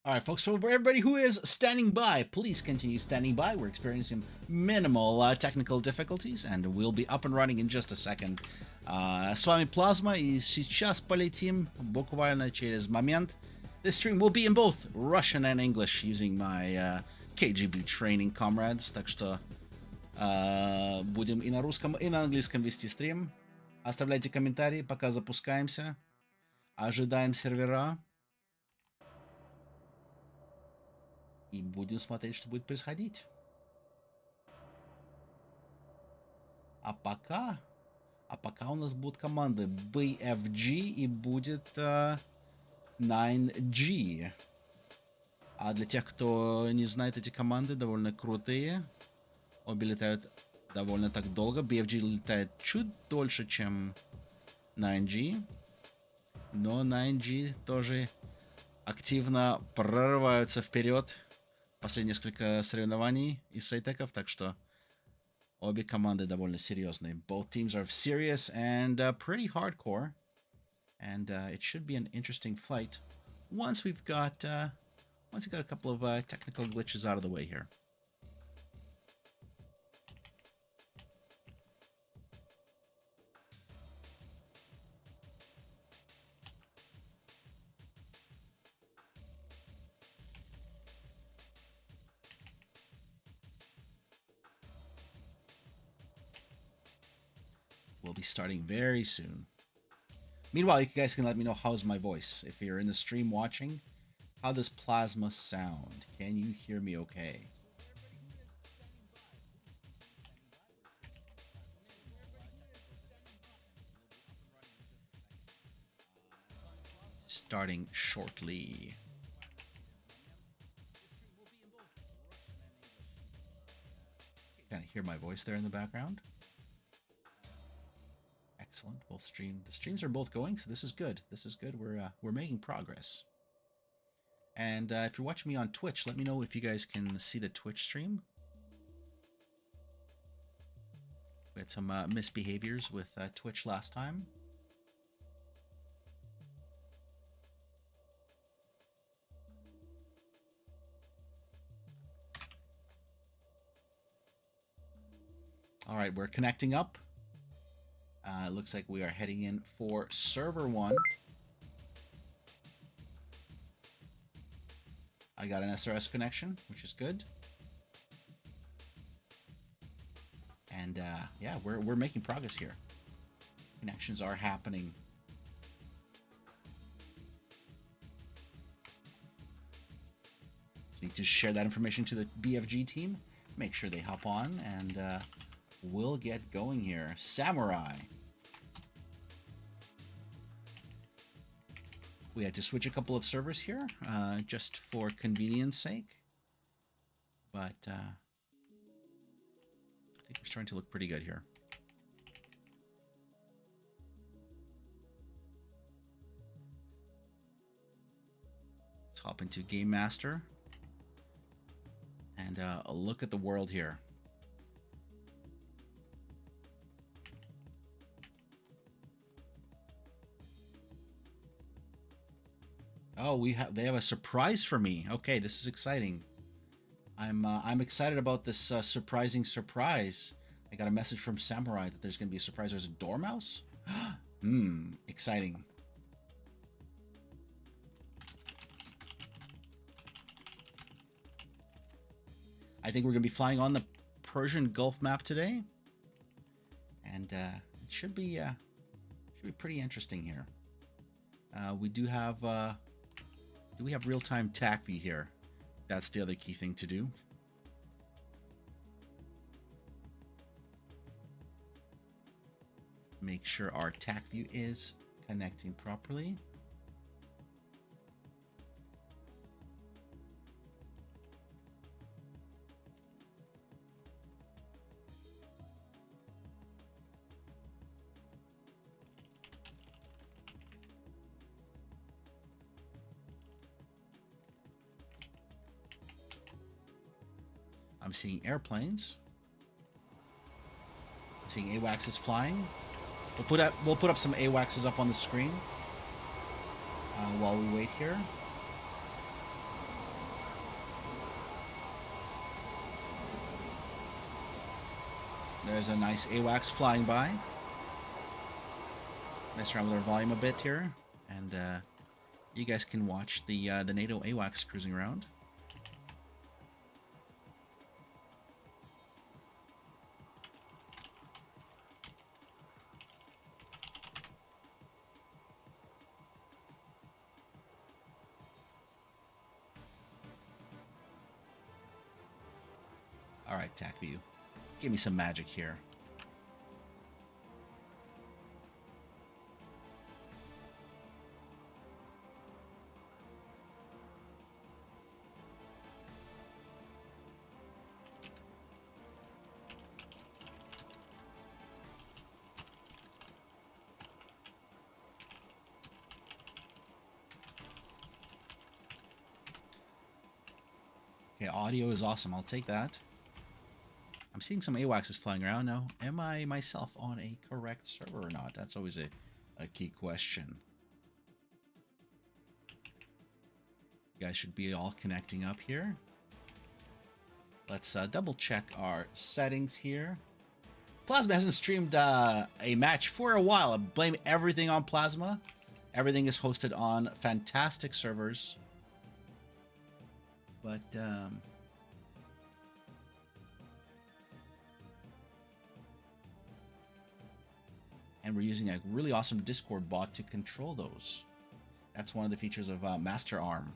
All right, folks, so for everybody who is standing by, please continue standing by. We're experiencing minimal technical difficulties, and we'll be up and running in just a second. С вами Плазма, и сейчас полетим буквально через момент. This stream will be in both Russian and English using my KGB training comrades, так что будем и на русском, и на английском вести стрим. Оставляйте комментарии, пока запускаемся. Ожидаем сервера. И будем смотреть, что будет происходить. А пока у нас будут команды BFG и будет 9G. А для тех, кто не знает, эти команды довольно крутые. Обе летают довольно так долго. BFG летает чуть дольше, чем 9G. Но 9G тоже активно прорываются вперед. Последние несколько соревнований из SATAC, так что обе команды довольно серьезные. Both teams are serious and pretty hardcore. And it should be an interesting fight once we got a couple of technical glitches out of the way here. We'll be starting very soon. Meanwhile, you guys can let me know how's my voice. If you're in the stream watching, how does Plasma sound? Can you hear me okay? Starting shortly. Kind of hear my voice there in the background. Excellent. The streams are both going, so this is good. This is good. We're making progress. And if you're watching me on Twitch, let me know if you guys can see the Twitch stream. We had some misbehaviors with Twitch last time. All right, we're connecting up. It looks like we are heading in for server 1. I got an SRS connection, which is good. And yeah, we're making progress here. Connections are happening. So need to share that information to the BFG team. Make sure they hop on, and we'll get going here. Samurai. We had to switch a couple of servers here, just for convenience sake. But I think we're starting to look pretty good here. Let's hop into Game Master and a look at the world here. Oh, they have a surprise for me. Okay, this is exciting. I'm excited about this surprising surprise. I got a message from Samurai that there's going to be a surprise. There's a dormouse. Exciting. I think we're going to be flying on the Persian Gulf map today, and it should be pretty interesting here. We do have. Do we have real-time TAC view here? That's the other key thing to do. Make sure our TAC view is connecting properly. I'm seeing airplanes. I'm seeing AWACSs flying. We'll put up some AWACSs up on the screen while we wait here. There's a nice AWACS flying by. Mess around with our volume a bit here, and you guys can watch the NATO AWACS cruising around. Alright, TACView. Give me some magic here. Okay, audio is awesome. I'll take that. I'm seeing some AWACSs flying around now. Am I myself on a correct server or not? That's always a key question. You guys should be all connecting up here. Let's double check our settings here. Plasma hasn't streamed a match for a while. I blame everything on Plasma. Everything is hosted on fantastic servers. But and we're using a really awesome Discord bot to control those. That's one of the features of Master Arm.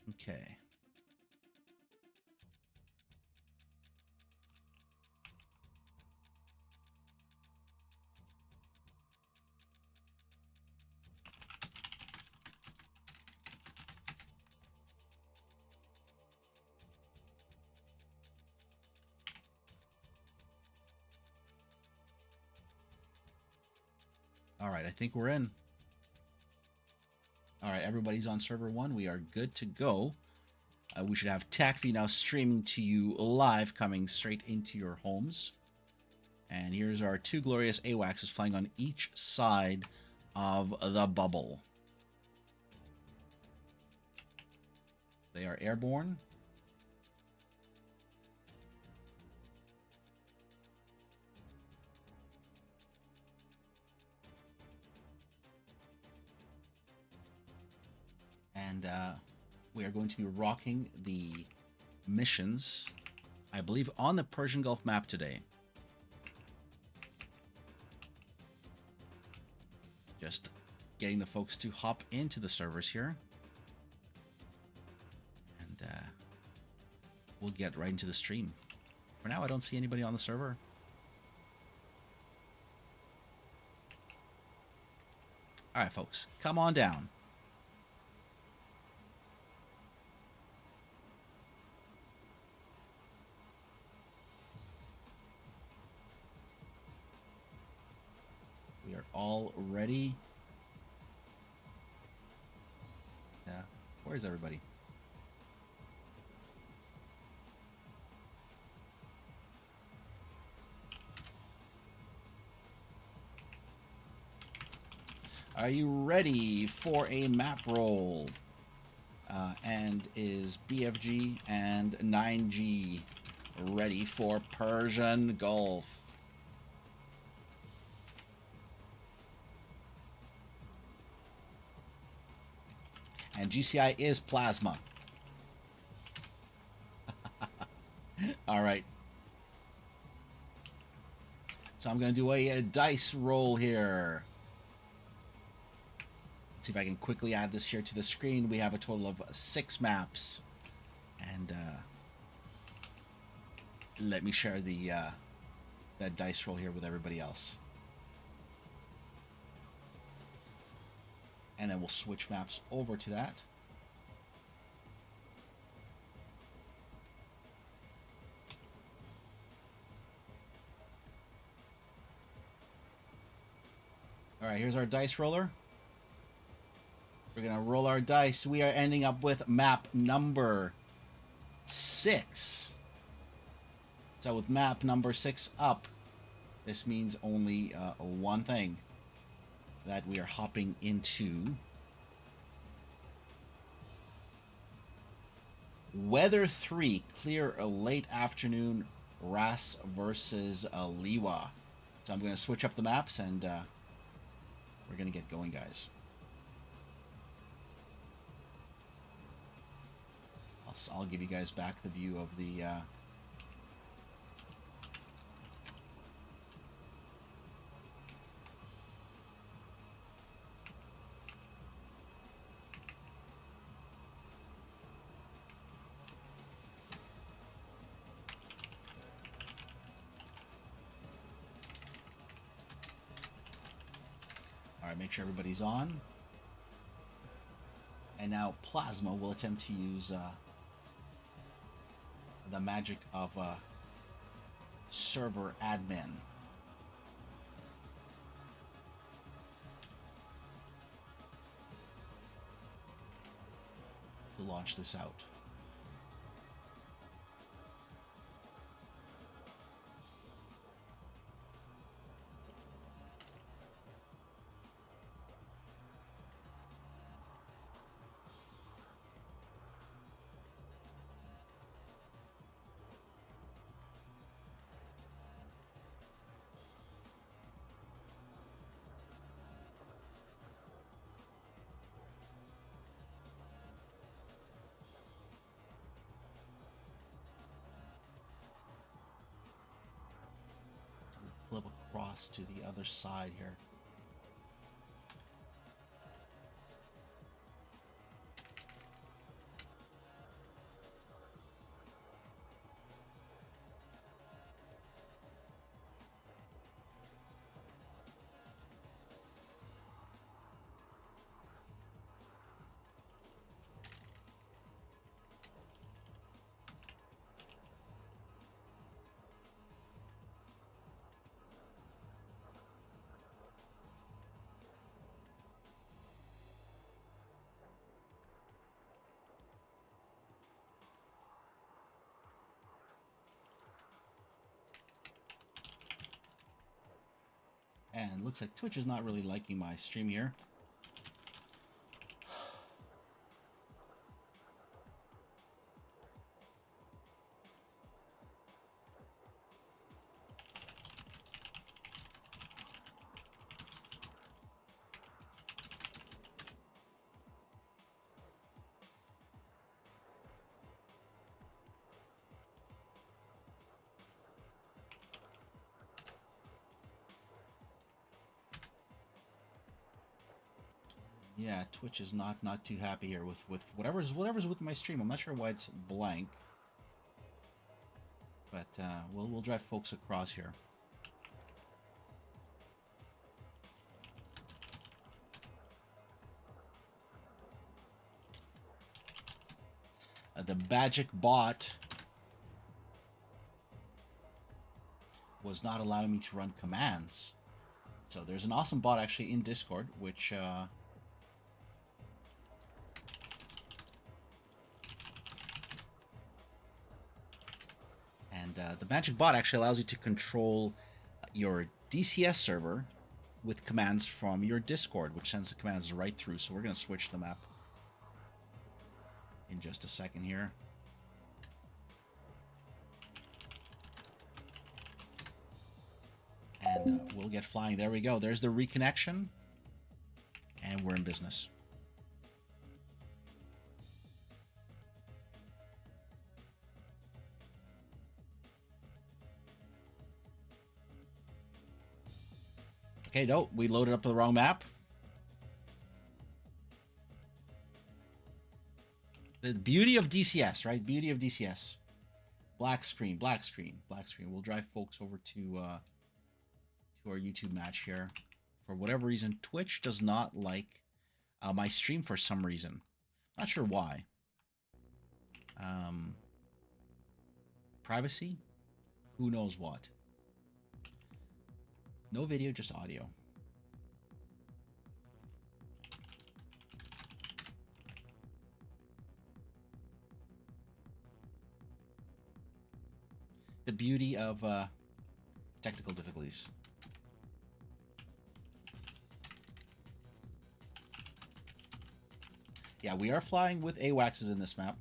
Okay. All right, I think we're in. All right, everybody's on server 1. We are good to go. We should have TACV now streaming to you live, coming straight into your homes. And here's our two glorious AWACSs flying on each side of the bubble. They are airborne. And we are going to be rocking the missions, I believe, on the Persian Gulf map today. Just getting the folks to hop into the servers here. And we'll get right into the stream. For now, I don't see anybody on the server. All right, folks, come on down. We are all ready. Yeah, where's everybody? Are you ready for a map roll? And is BFG and 9G ready for Persian Gulf? And GCI is Plasma. All right. So I'm going to do a dice roll here. Let's see if I can quickly add this here to the screen. We have a total of 6 maps. And let me share the that dice roll here with everybody else. And then we'll switch maps over to that. All right, here's our dice roller. We're going to roll our dice. We are ending up with map number 6. So with map number 6 up, this means only one thing. that we are hopping into. Weather 3, clear a late afternoon, Ras versus Liwa. So I'm going to switch up the maps and we're going to get going, guys. I'll give you guys back the view of the Alright, make sure everybody's on. And now Plasma will attempt to use the magic of server admin to launch this out. Flip across to the other side here. And looks like Twitch is not really liking my stream here. Yeah, Twitch is not too happy here with whatever's with my stream. I'm not sure why it's blank, but we'll drive folks across here. The Bajic bot was not allowing me to run commands. So there's an awesome bot actually in Discord, which the Magic Bot actually allows you to control your DCS server with commands from your Discord, which sends the commands right through. So we're going to switch the map in just a second here. And we'll get flying. There we go. There's the reconnection. And we're in business. Okay, no, we loaded up the wrong map. The beauty of DCS, right? Beauty of DCS. Black screen, black screen, black screen. We'll drive folks over to our YouTube match here. For whatever reason, Twitch does not like my stream for some reason. Not sure why. Privacy? Who knows what? No video, just audio. The beauty of technical difficulties. Yeah, we are flying with AWACSs in this map.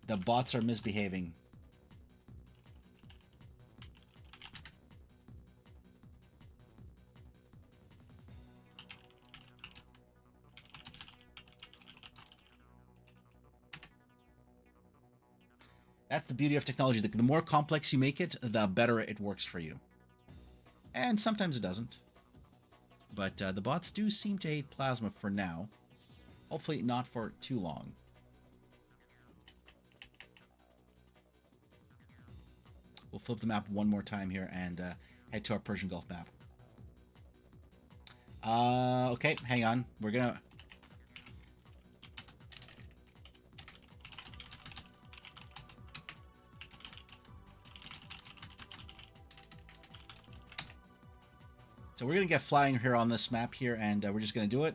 The bots are misbehaving. That's the beauty of technology. The more complex you make it, the better it works for you. And sometimes it doesn't. But the bots do seem to hate Plasma for now. Hopefully not for too long. We'll flip the map one more time here and head to our Persian Gulf map. Okay, hang on. We're gonna... So we're gonna get flying here on this map here, and we're just gonna do it.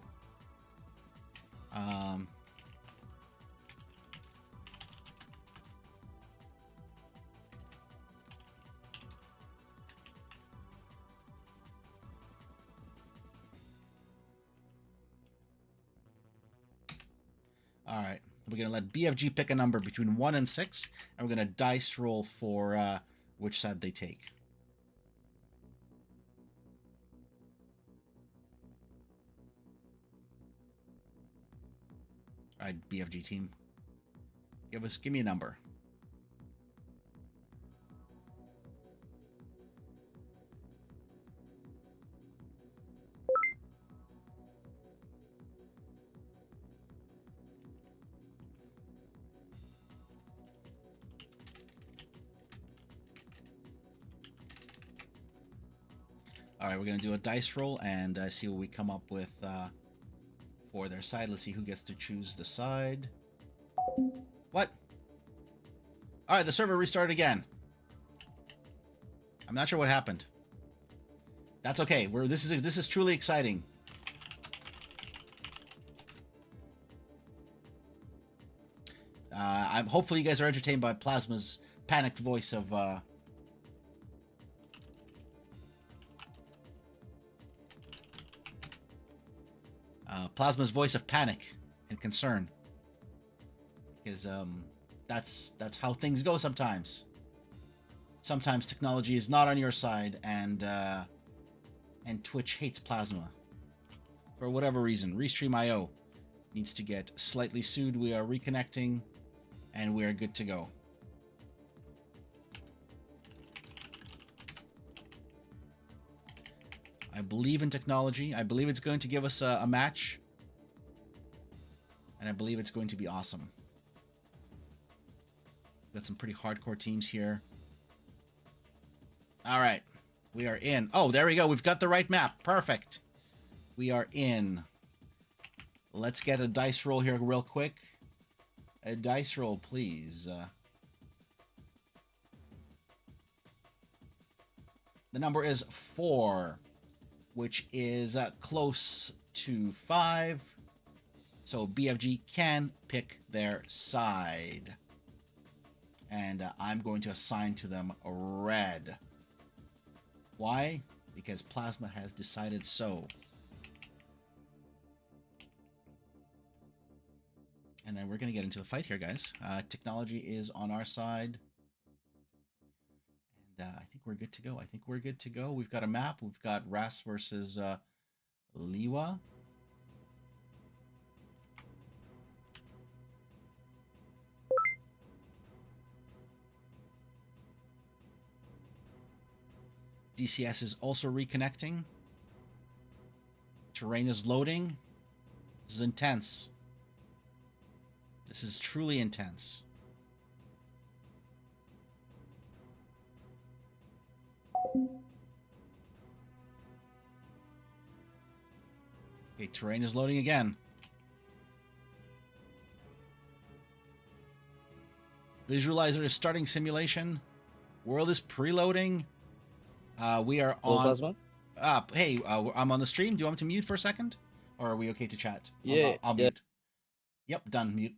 All right, we're gonna let BFG pick a number between 1 and 6, and we're gonna dice roll for which side they take. All right, BFG team, give me a number. All right, we're going to do a dice roll and see what we come up with for their side. Let's see who gets to choose the side. What? All right, the server restarted again. I'm not sure what happened. That's okay. This is truly exciting. Hopefully you guys are entertained by Plasma's panicked voice of Plasma's voice of panic and concern, because that's how things go sometimes. Sometimes technology is not on your side, and Twitch hates Plasma for whatever reason. Restream.io needs to get slightly sued. We are reconnecting, and we are good to go. I believe in technology. I believe it's going to give us a match. And I believe it's going to be awesome. Got some pretty hardcore teams here. All right. We are in. Oh, there we go. We've got the right map. Perfect. We are in. Let's get a dice roll here real quick. A dice roll, please. The number is 4, which is close to 5. So BFG can pick their side. And I'm going to assign to them red. Why? Because Plasma has decided so. And then we're going to get into the fight here, guys. Technology is on our side. And I think we're good to go. I think we're good to go. We've got a map. We've got Ras versus Liwa. DCS is also reconnecting. Terrain is loading. This is intense. This is truly intense. Okay, terrain is loading again. Visualizer is starting simulation. World is preloading. We are on. Hey, I'm on the stream. Do you want me to mute for a second, or are we okay to chat? Yeah, I'll mute. Yep, done. Mute.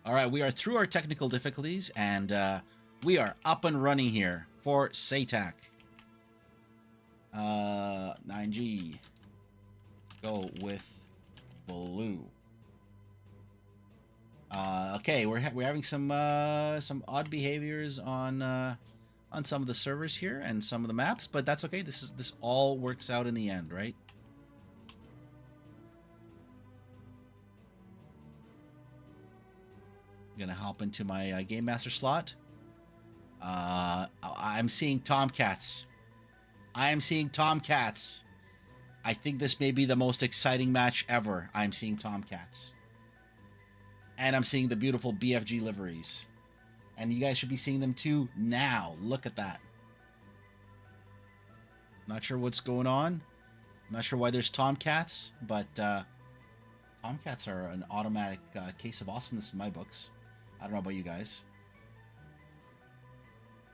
All right, we are through our technical difficulties, and we are up and running here for SATAC. 9G. Go with blue. Okay, we're having some odd behaviors on some of the servers here and some of the maps, but that's okay. This all works out in the end, right? I'm gonna hop into my Game Master slot. I'm seeing Tomcats. I am seeing Tomcats. I think this may be the most exciting match ever. I'm seeing Tomcats. And I'm seeing the beautiful BFG liveries. And you guys should be seeing them too now. Look at that. Not sure what's going on. Not sure why there's Tomcats, but Tomcats are an automatic case of awesomeness in my books. I don't know about you guys.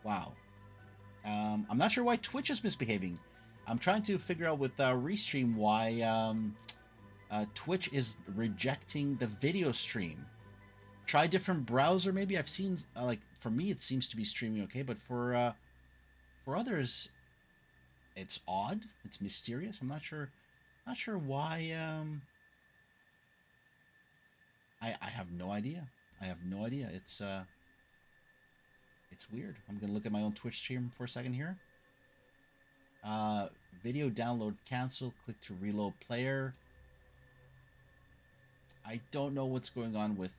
Wow. I'm not sure why Twitch is misbehaving. I'm trying to figure out with Restream why Twitch is rejecting the video stream. Try a different browser, maybe. I've seen, like, for me, it seems to be streaming okay, but for others, it's odd. It's mysterious. I'm not sure why. I have no idea. I have no idea. It's weird. I'm gonna look at my own Twitch stream for a second here. Video download cancel. Click to reload player. I don't know what's going on with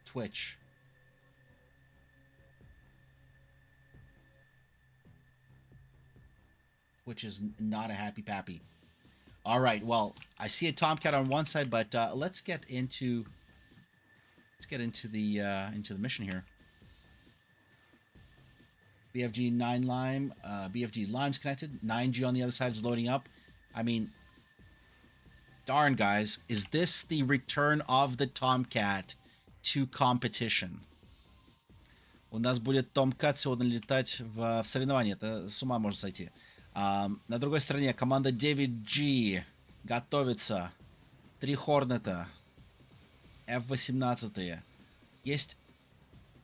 Twitch. Twitch is not a happy pappy. All right. Well, I see a Tomcat on one side, but let's get into the mission here. BFG 9 Lime, BFG Lime's connected. 9G on the other side is loading up. I mean, darn guys, is this the return of the Tomcat to competition? У нас будет Tomcat сегодня летать в соревнования. Это с ума может сойти. На другой стороне команда 9G готовится. 3 Хорнета. F-18. Есть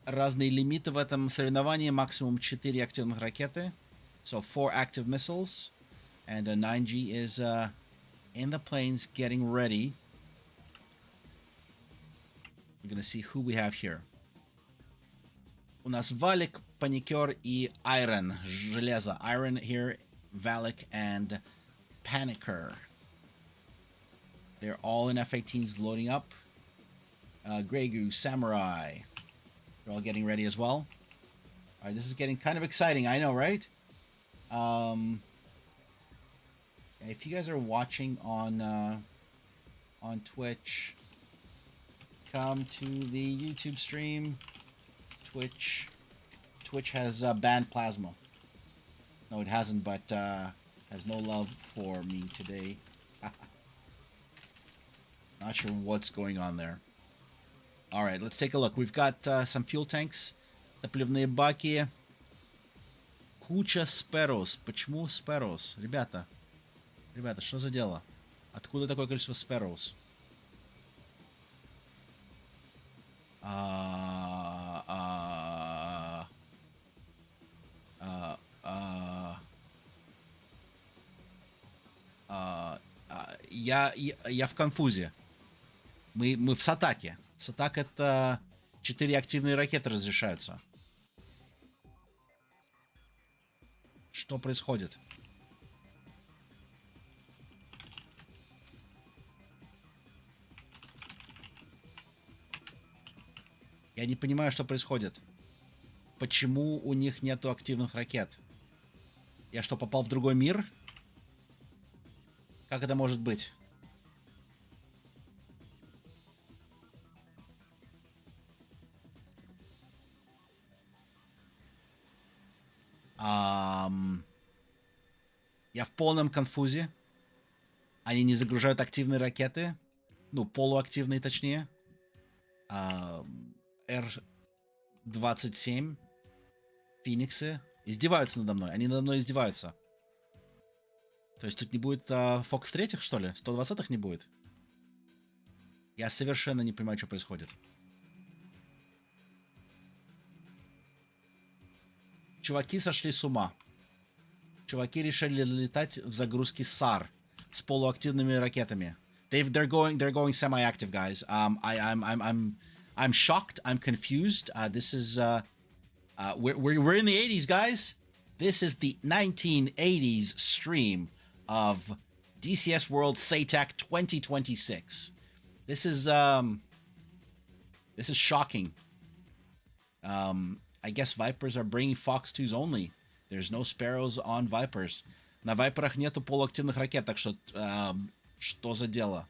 разные лимиты в этом соревновании. Максимум 4 активных ракеты. So 4 active missiles. And 9G is in the planes getting ready. We're going to see who we have here. У нас Валик, Паникер и Iron. Железо. Iron here, Valak, and Panicker. They're all in F-18s loading up. Grey Goose, Samurai. They're all getting ready as well. All right, this is getting kind of exciting. I know, right? If you guys are watching on Twitch, come to the YouTube stream. Twitch has banned Plasma. No, it hasn't, but has no love for me today. Not sure what's going on there. All right, let's take a look. We've got some fuel tanks, топливные баки, куча Sparrows. Почему Sparrows? Ребята, что за дело? Откуда такое количество Sparrows? Я в конфузе. Мы в SATAC. SATAC это 4 активные ракеты разрешаются. Что происходит? Я не понимаю, что происходит. Почему у них нету активных ракет? Я что, попал в другой мир? Как это может быть? Я в полном конфузе. Они не загружают активные ракеты. Ну, полуактивные, точнее. Р-27. Фениксы. Издеваются надо мной. Они надо мной издеваются. То есть тут не будет Фокс 3, что ли? 120-х не будет? Я совершенно не понимаю, что происходит. Чуваки сошли с ума. Чуваки решили летать в загрузке САР с полуактивными ракетами. They're going semi-active, guys. I'm shocked. I'm confused. This is we're in the 80s, guys. This is the 1980s stream of DCS World SATAC 2026. This is shocking. I guess Vipers are bringing Fox 2s only. There's no Sparrows on Vipers. На Вайперах нету полуактивных ракет, так что что за дело?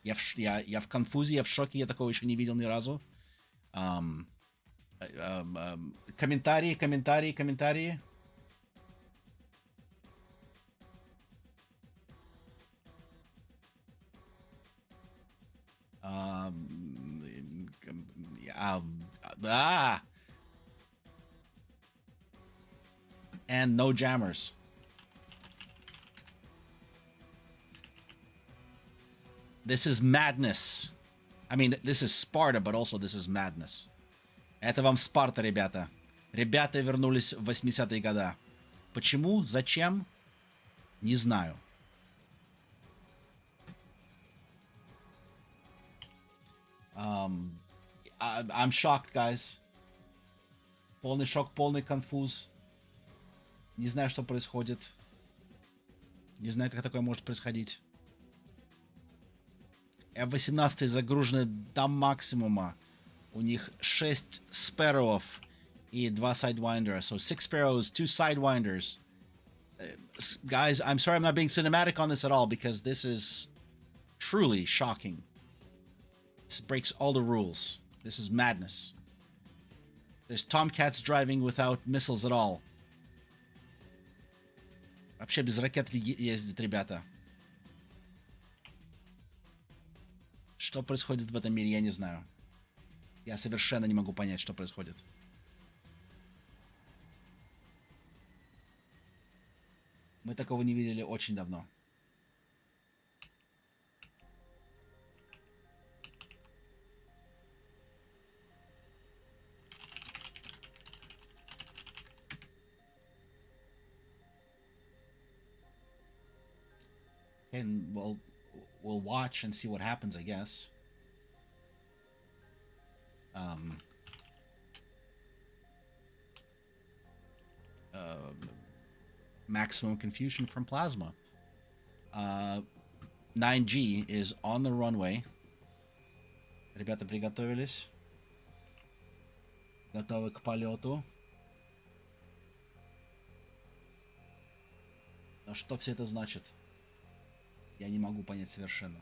Я в конфузе, я в шоке, я такого еще не видел ни разу. Комментарии. And no jammers. This is madness. I mean, this is Sparta, but also this is madness. Это вам Спарта, ребята. Ребята вернулись в 80-е годы. Почему? Зачем? Не знаю. I'm shocked, guys. Полный шок, полный конфуз. Не знаю, что происходит. Не знаю, как такое может происходить. F-18 загружены до максимума. У них 6 спэрроов и 2 сайдвайндера. So 6 sparrows, 2 sidewinders. Guys, I'm sorry I'm not being cinematic on this at all because this is truly shocking. This breaks all the rules. This is madness. There's Tomcats driving without missiles at all. Вообще без ракет ездят ребята. Что происходит в этом мире, я не знаю. Я совершенно не могу понять, что происходит. Мы такого не видели очень давно. And we'll watch and see what happens, I guess. Maximum confusion from Plasma. 9G is on the runway. Ребята приготовились. Готовы к полету. Но что все это значит? Я не могу понять совершенно.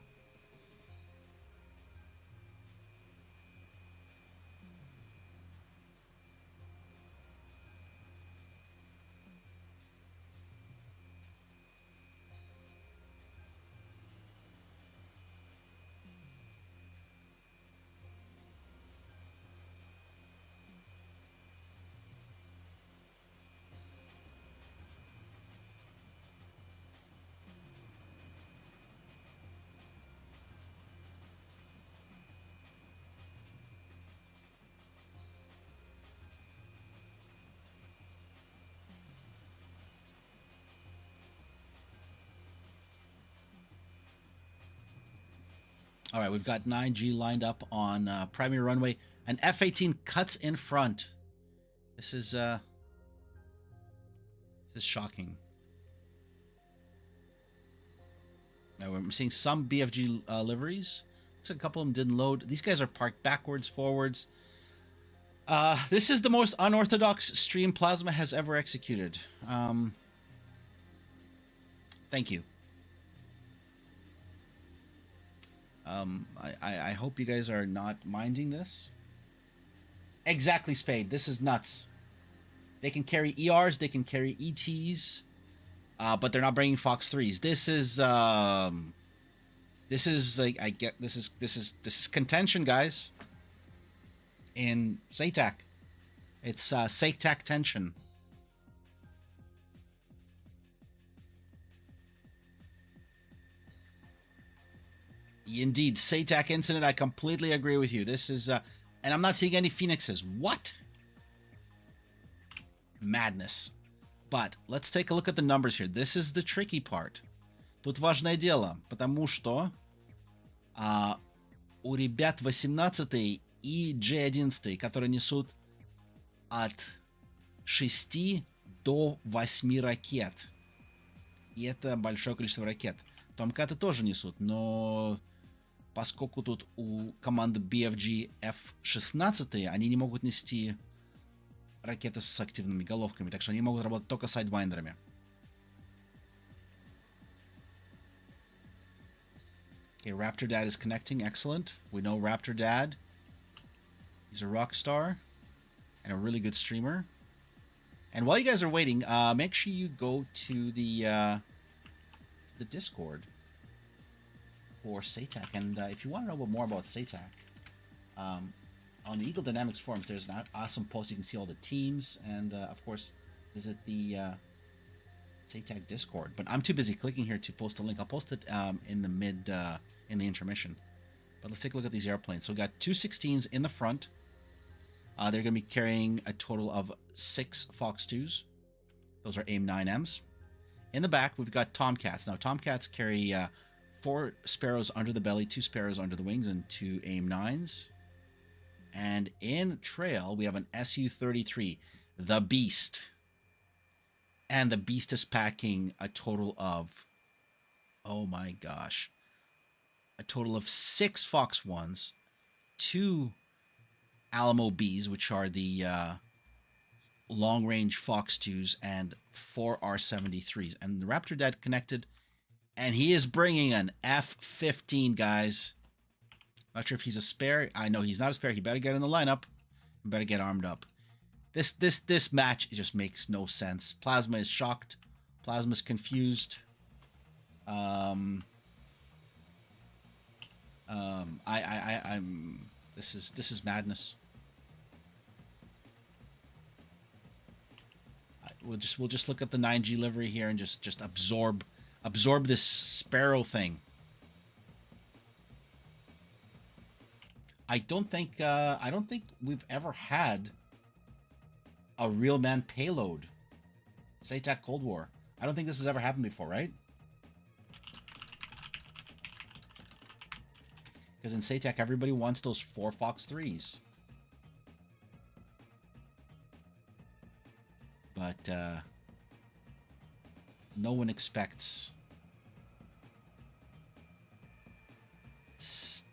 All right, we've got 9G lined up on primary runway. An F-18 cuts in front. This is shocking. Now we're seeing some BFG liveries. Looks like a couple of them didn't load. These guys are parked backwards, forwards. This is the most unorthodox stream Plasma has ever executed. Thank you. I hope you guys are not minding this. Exactly, Spade. This is nuts. They can carry ERs, they can carry ETs, but they're not bringing Fox 3s. This is like this is contention, guys. In SATAC, it's SATAC tension. Indeed, SATAC incident, I completely agree with you. This is, and I'm not seeing any Phoenixes. What? Madness. But let's take a look at the numbers here. This is the tricky part. Тут важное дело, потому что у ребят 18 и J11, которые несут от 6 до 8 ракет. И это большое количество ракет. Томкаты тоже несут, но поскольку тут у команды BFG F-16, они не могут нести ракеты с активными головками, так что они могут работать только сайдвайндерами. Okay, Raptor Dad is connecting. Excellent. We know Raptor Dad. He's a rock star and a really good streamer. And while you guys are waiting, make sure you go to the Discord for SATAC. And if you want to know more about SATAC, on the Eagle Dynamics forums, there's an awesome post. You can see all the teams, and of course, visit the SATAC Discord. But I'm too busy clicking here to post a link. I'll post it in the in the intermission. But let's take a look at these airplanes. So we got two 16s in the front. They're going to be carrying a total of 6 Fox 2s. Those are AIM-9Ms. In the back, we've got Tomcats. Now, Tomcats carry 4 Sparrows under the belly, 2 Sparrows under the wings, and 2 AIM-9s. And in trail, we have an Su-33, the Beast. And the Beast is packing a total of, oh my gosh, a total of 6 Fox 1s, 2 Alamo Bs, which are the long-range Fox 2s, and 4 R-73s. And the Raptor Dad connected, and he is bringing an F-15, guys. Not sure if he's a spare. I know he's not a spare. He better get in the lineup. He better get armed up. This match, it just makes no sense. Plasma is shocked. Plasma is confused. I'm. This is madness. We'll just look at the 9G livery here and just absorb this Sparrow thing. I don't think we've ever had a real man payload. SATAC Cold War. I don't think this has ever happened before, right? Because in SATAC, everybody wants those 4 Fox 3s. But no one expects.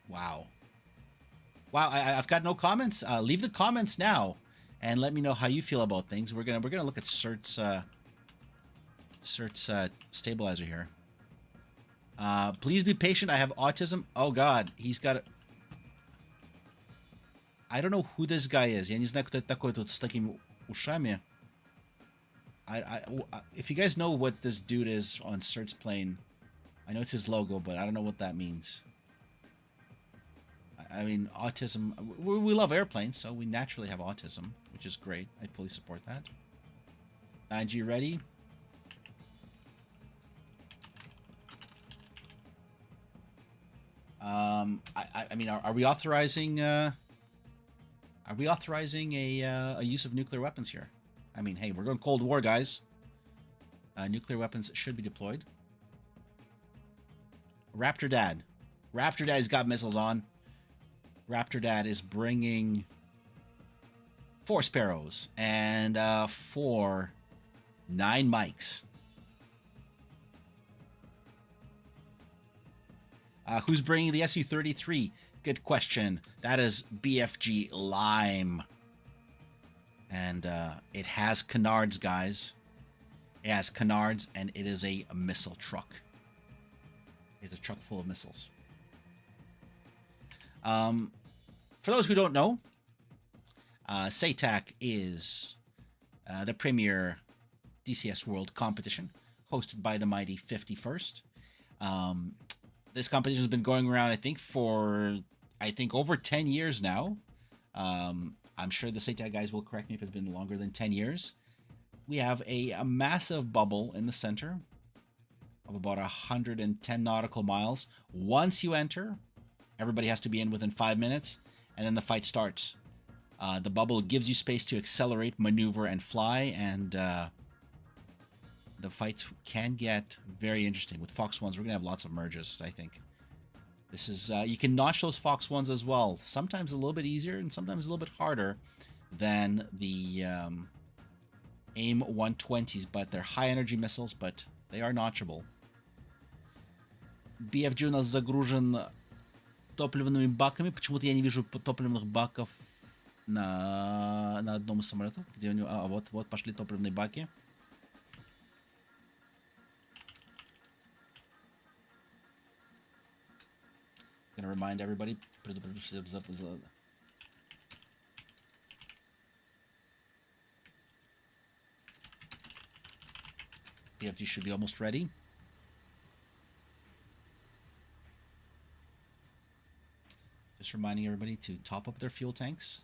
Wow. Wow, I've got no comments. Leave the comments now, and let me know how you feel about things. We're gonna look at Cert's stabilizer here. Please be patient. I have autism. Oh God, he's got. I don't know who this guy is. Я не знаю, кто это такой тут с такими ушами. If you guys know what this dude is on Cert's plane, I know it's his logo, but I don't know what that means. I mean, autism. We love airplanes, so we naturally have autism, which is great. I fully support that. 9G ready. I mean, are we authorizing? Are we authorizing a use of nuclear weapons here? I mean, hey, we're going Cold War, guys. Nuclear weapons should be deployed. Raptor Dad. Raptor Dad's got missiles on. Raptor Dad is bringing 4 Sparrows and 4 9 mics. Who's bringing the Su-33? Good question. That is BFG Lime. And it has canards, guys. It has canards, and it is a missile truck. It's a truck full of missiles. For those who don't know, SATAC is the premier DCS World competition, hosted by the mighty 51st. This competition has been going around, I think, for over 10 years now. I'm sure the SATAC guys will correct me if it's been longer than 10 years. We have a massive bubble in the center of about 110 nautical miles. Once you enter, Everybody has to be in within 5 minutes, and then the fight starts. The bubble gives you space to accelerate, maneuver, and fly, and the fights can get very interesting. With Fox 1s, we're going to have lots of merges, I think. This is, you can notch those Fox 1s as well. Sometimes a little bit easier, and sometimes a little bit harder than the AIM 120s, but they're high-energy missiles, but they are notchable. BFG у нас загружен топливными баками. Почему-то я не вижу топливных баков на одном из самолетов. Где у него... вот пошли топливные баки. Gonna remind everybody. BFG should be almost ready. Just reminding everybody to top up their fuel tanks.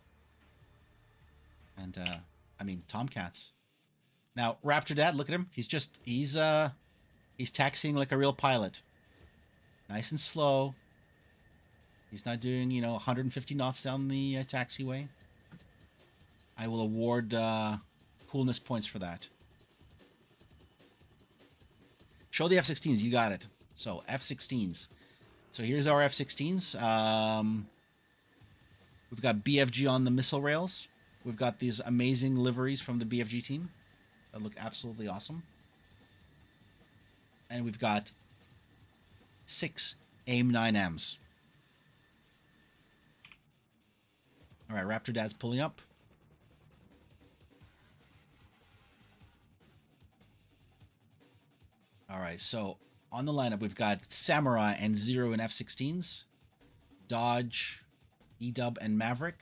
And, I mean, Tomcats. Now, Raptor Dad, look at him. He's taxiing like a real pilot. Nice and slow. He's not doing, 150 knots down the taxiway. I will award coolness points for that. Show the F-16s. You got it. So, F-16s. So, here's our F-16s. We've got BFG on the missile rails. We've got these amazing liveries from the BFG team that look absolutely awesome. And we've got 6 AIM-9Ms. All right, Raptor Dad's pulling up. All right, so on the lineup, we've got Samurai and Zero in F-16s, Dodge, E-Dub, and Maverick.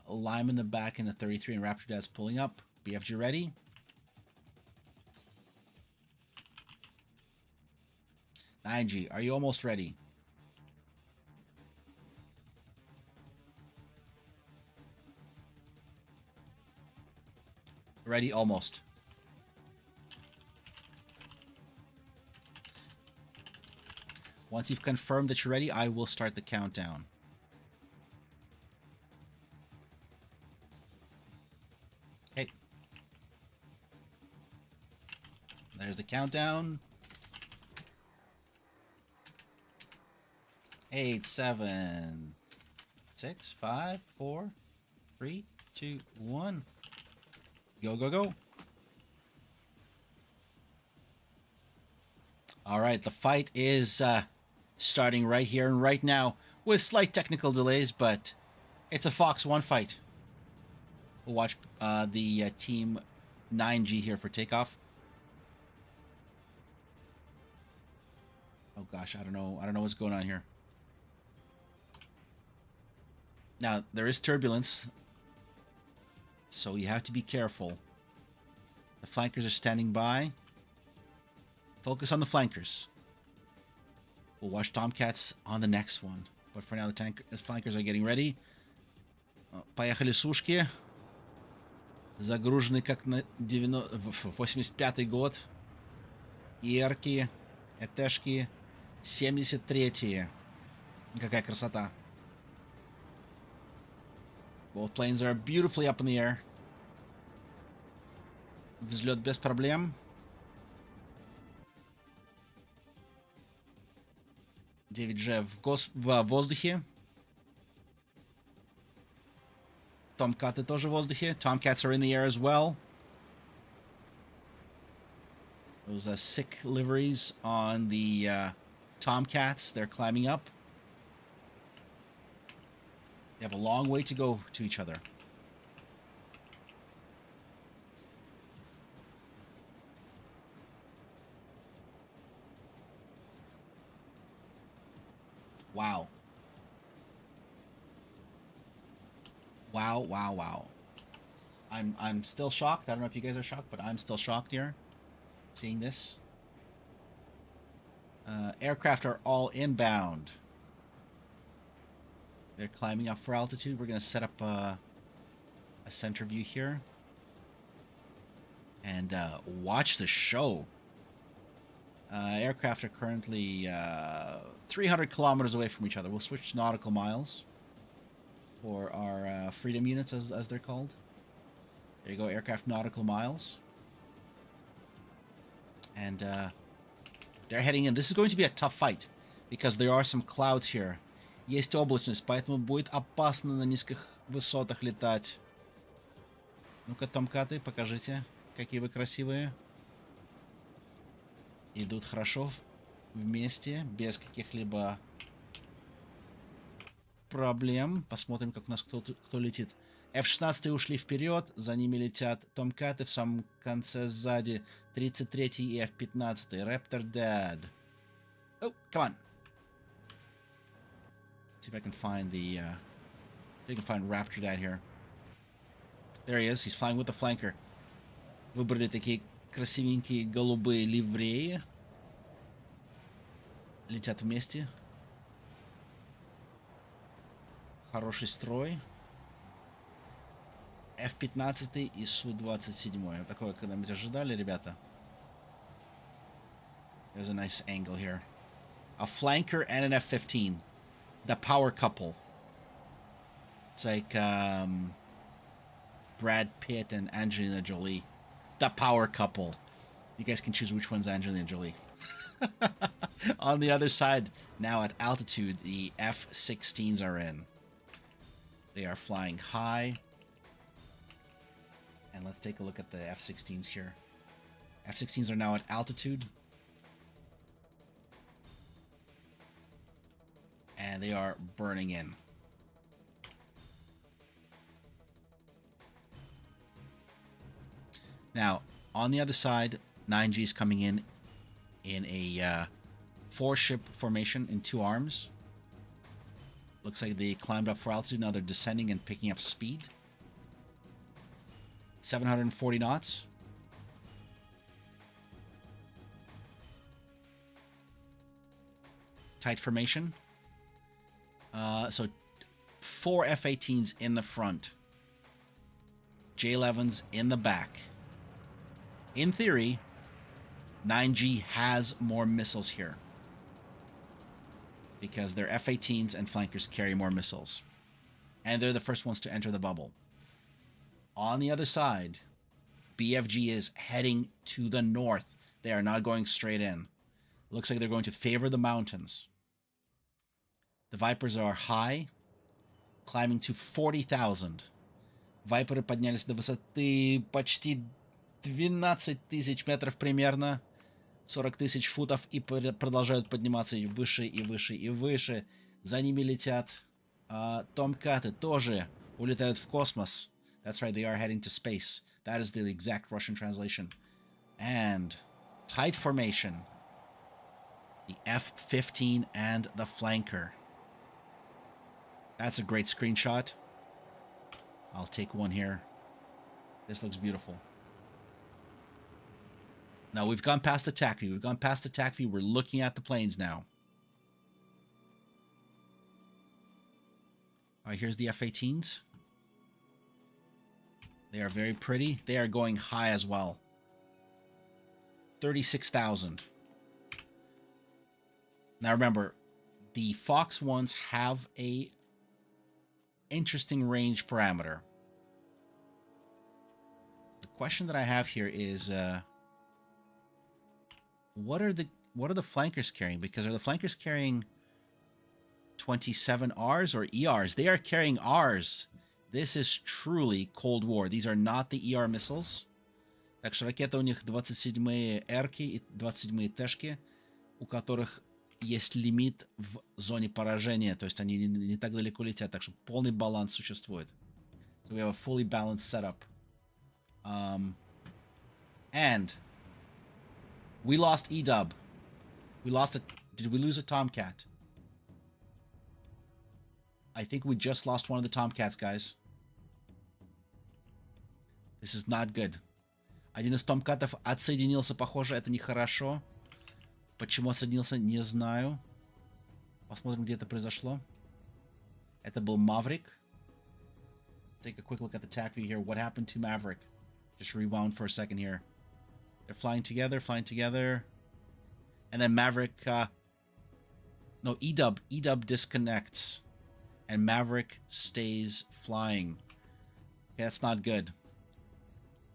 Lime in the back in the 33, and Raptor Dad's pulling up. BFG ready. G, are you almost ready? Ready, almost. Once you've confirmed that you're ready, I will start the countdown. Okay. There's the countdown. 8, 7, 6, 5, 4, 3, 2, 1. Go, go, go. All right, the fight is starting right here and right now with slight technical delays, but it's a Fox 1 fight. We'll watch the Team 9G here for takeoff. Oh gosh, I don't know what's going on here. Now, there is turbulence, so you have to be careful. The flankers are standing by. Focus on the flankers. We'll watch Tomcats on the next one. But for now, the flankers are getting ready. Поехали сушки. Загружены как на 85-й год. ИРки, ЭТшки, 73-е. Какая красота. Both planes are beautifully up in the air. Взлет без проблем. G в воздухе. Tomcats тоже в воздухе. Tomcats are in the air as well. Those sick liveries on the Tomcats. They're climbing up. They have a long way to go to each other. Wow. Wow, wow, wow. I'm still shocked. I don't know if you guys are shocked, but I'm still shocked here seeing this. Aircraft are all inbound. They're climbing up for altitude. We're going to set up a center view here. And watch the show. Aircraft are currently 300 kilometers away from each other. We'll switch to nautical miles for our freedom units, as they're called. There you go, aircraft nautical miles. And they're heading in. This is going to be a tough fight, because there are some clouds here. Есть облачность, поэтому будет опасно на низких высотах летать. Ну-ка, томкаты, покажите, какие вы красивые. Идут хорошо вместе, без каких-либо проблем. Посмотрим, как у нас кто летит. F-16 ушли вперед, за ними летят томкаты в самом конце сзади. 33 и F-15. Raptor dead. Oh, come on. Let's see if I can find the... see if I can find Raptor Dad here. There he is. He's flying with the flanker. Выбрали такие красивенькие голубые ливреи. Летят вместе. Хороший строй. F-15 и Су-27. Такое когда-нибудь ожидали, ребята? There's a nice angle here. A flanker and an F-15. The power couple. It's like Brad Pitt and Angelina Jolie. The power couple. You guys can choose which one's Angelina Jolie. On the other side, now at altitude, the F-16s are in. They are flying high. And let's take a look at the F-16s here. F-16s are now at altitude. And they are burning in. Now, on the other side, 9G is coming in a 4-ship formation in 2 arms. Looks like they climbed up for altitude. Now they're descending and picking up speed. 740 knots. Tight formation. So 4 F-18s in the front. J-11s in the back. In theory, 9G has more missiles here, because their F-18s and flankers carry more missiles. And they're the first ones to enter the bubble. On the other side, BFG is heading to the north. They are not going straight in. Looks like they're going to favor the mountains. The Vipers are high, climbing to 40,000. Вайперы поднялись до высоты почти 12 тысяч метров примерно. 40 тысяч футов, и продолжают подниматься выше и выше и выше. За ними летят томкаты, тоже улетают в космос. That's right, they are heading to space. That is the exact Russian translation. And tight formation. The F-15 and the flanker. That's a great screenshot. I'll take one here. This looks beautiful. Now, we've gone past the TAC view. We've gone past the TAC view. We're looking at the planes now. All right, here's the F-18s. They are very pretty. They are going high as well. 36,000. Now, remember, the Fox ones have a interesting range parameter. The question that I have here is... What are the flankers carrying? Because are the flankers carrying 27Rs or ERs? They are carrying Rs. This is truly Cold War. These are not the ER missiles. Так что ракеты у них 27-е Р-ки и 27-е Т-шки, у которых есть лимит в зоне поражения. То есть они не так далеко летят. Так что полный баланс существует. So we have a fully balanced setup. And... we lost E-Dub. We lost it. Did we lose a Tomcat? I think we just lost one of the Tomcats, guys. This is not good. Один из Томкатов отсоединился, похоже, это нехорошо. Почему отсоединился, не знаю. Посмотрим, где это произошло. Это был Maverick. Take a quick look at the TAC view here. What happened to Maverick? Just rewound for a second here. They're flying together, flying together. And then Maverick, no, EW disconnects. And Maverick stays flying. Okay, that's not good.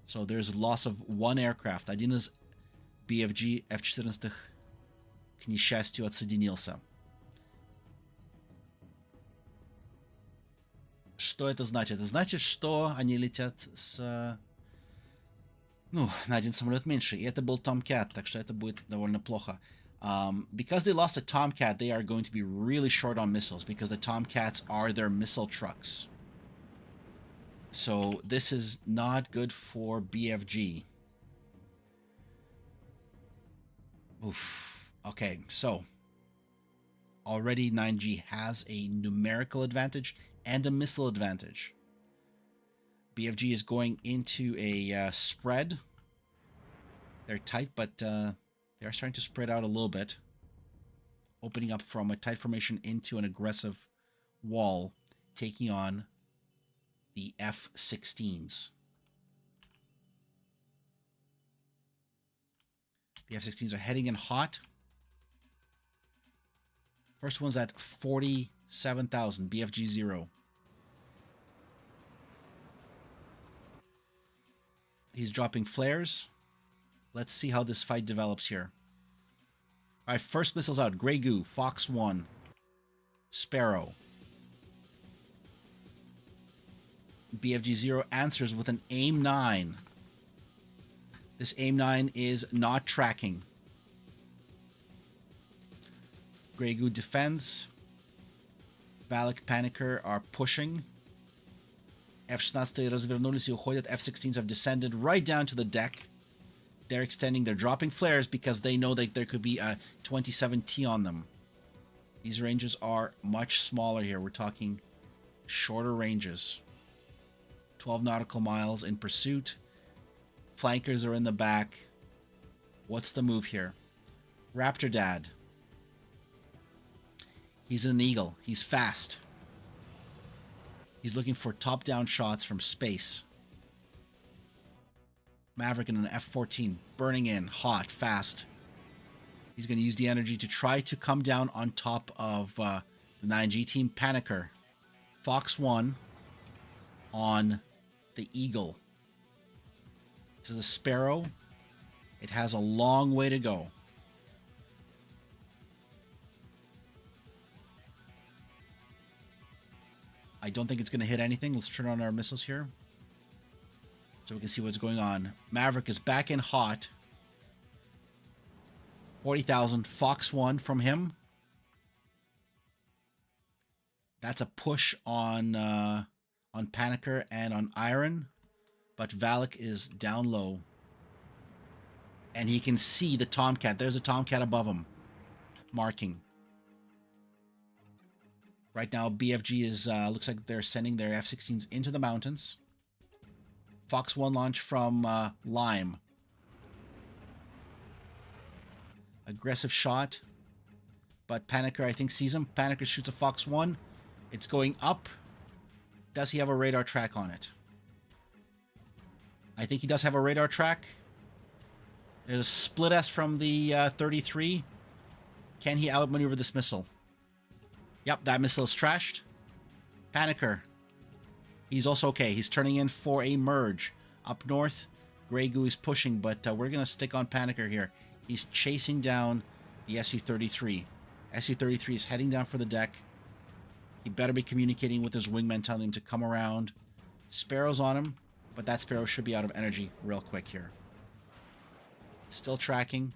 So there's loss of one aircraft. Один из BFG F-14 к несчастью отсоединился. Что это значит? Это значит, что они летят с... Ну, на один самолет меньше. И это был Tomcat, так что это будет довольно плохо. Because they lost a Tomcat, they are going to be really short on missiles because the Tomcats are their missile trucks. So this is not good for BFG. Oof. Okay, so already 9G has a numerical advantage and a missile advantage. BFG is going into a spread. They're tight, but they are starting to spread out a little bit, opening up from a tight formation into an aggressive wall, taking on the F-16s. The F-16s are heading in hot. First one's at 47,000, BFG 0. He's dropping flares. Let's see how this fight develops here. All right, first missiles out. Grey Goo, Fox 1, Sparrow. BFG 0 answers with an AIM-9. This AIM-9 is not tracking. Grey Goo defends. Valak, Panicker are pushing. F-16 развернулись и уходят. F-16s have descended right down to the deck. They're extending. They're dropping flares because they know that there could be a 27T on them. These ranges are much smaller here. We're talking shorter ranges. 12 nautical miles in pursuit. Flankers are in the back. What's the move here? Raptor Dad. He's an eagle. He's fast. He's looking for top-down shots from space. Maverick in an F-14, burning in, hot, fast. He's going to use the energy to try to come down on top of the 9G team. Panicker. Fox 1 on the Eagle. This is a Sparrow. It has a long way to go. I don't think it's going to hit anything. Let's turn on our missiles here so we can see what's going on. Maverick is back in hot. 40,000. Fox 1 from him. That's a push on Panicker and on Iron. But Valak is down low. And he can see the Tomcat. There's a Tomcat above him. Marking. Right now, BFG is, looks like they're sending their F-16s into the mountains. Fox 1 launch from Lime. Aggressive shot. But Panicker, I think, sees him. Panicker shoots a Fox 1. It's going up. Does he have a radar track on it? I think he does have a radar track. There's a split S from the 33. Can he outmaneuver this missile? Yep, that missile is trashed. Panicker. He's also okay. He's turning in for a merge. Up north, Grey Goo is pushing, but we're going to stick on Panicker here. He's chasing down the Su-33. Su-33 is heading down for the deck. He better be communicating with his wingman, telling him to come around. Sparrow's on him, but that Sparrow should be out of energy real quick here. Still tracking.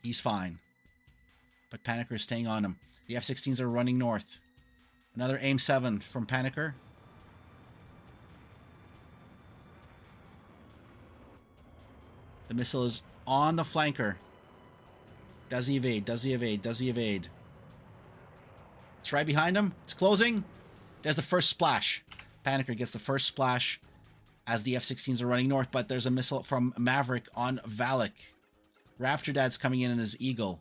He's fine. But Panicker is staying on him. The F-16s are running north. Another AIM-7 from Panicker. The missile is on the flanker. Does he evade? Does he evade? Does he evade? It's right behind him. It's closing. There's the first splash. Panicker gets the first splash as the F-16s are running north, but there's a missile from Maverick on Valak. Raptor Dad's coming in his Eagle.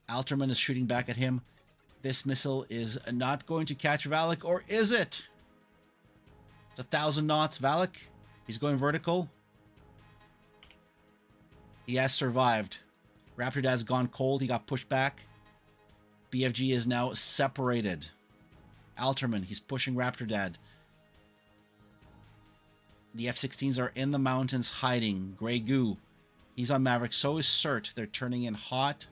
Alterman is shooting back at him. This missile is not going to catch Valak, or is it? It's 1,000 knots. Valak, he's going vertical. He has survived. Raptor Dad's gone cold. He got pushed back. BFG is now separated. Alterman, he's pushing Raptor Dad. The F-16s are in the mountains hiding. Grey Goo, he's on Maverick. So is Cert. They're turning in hot.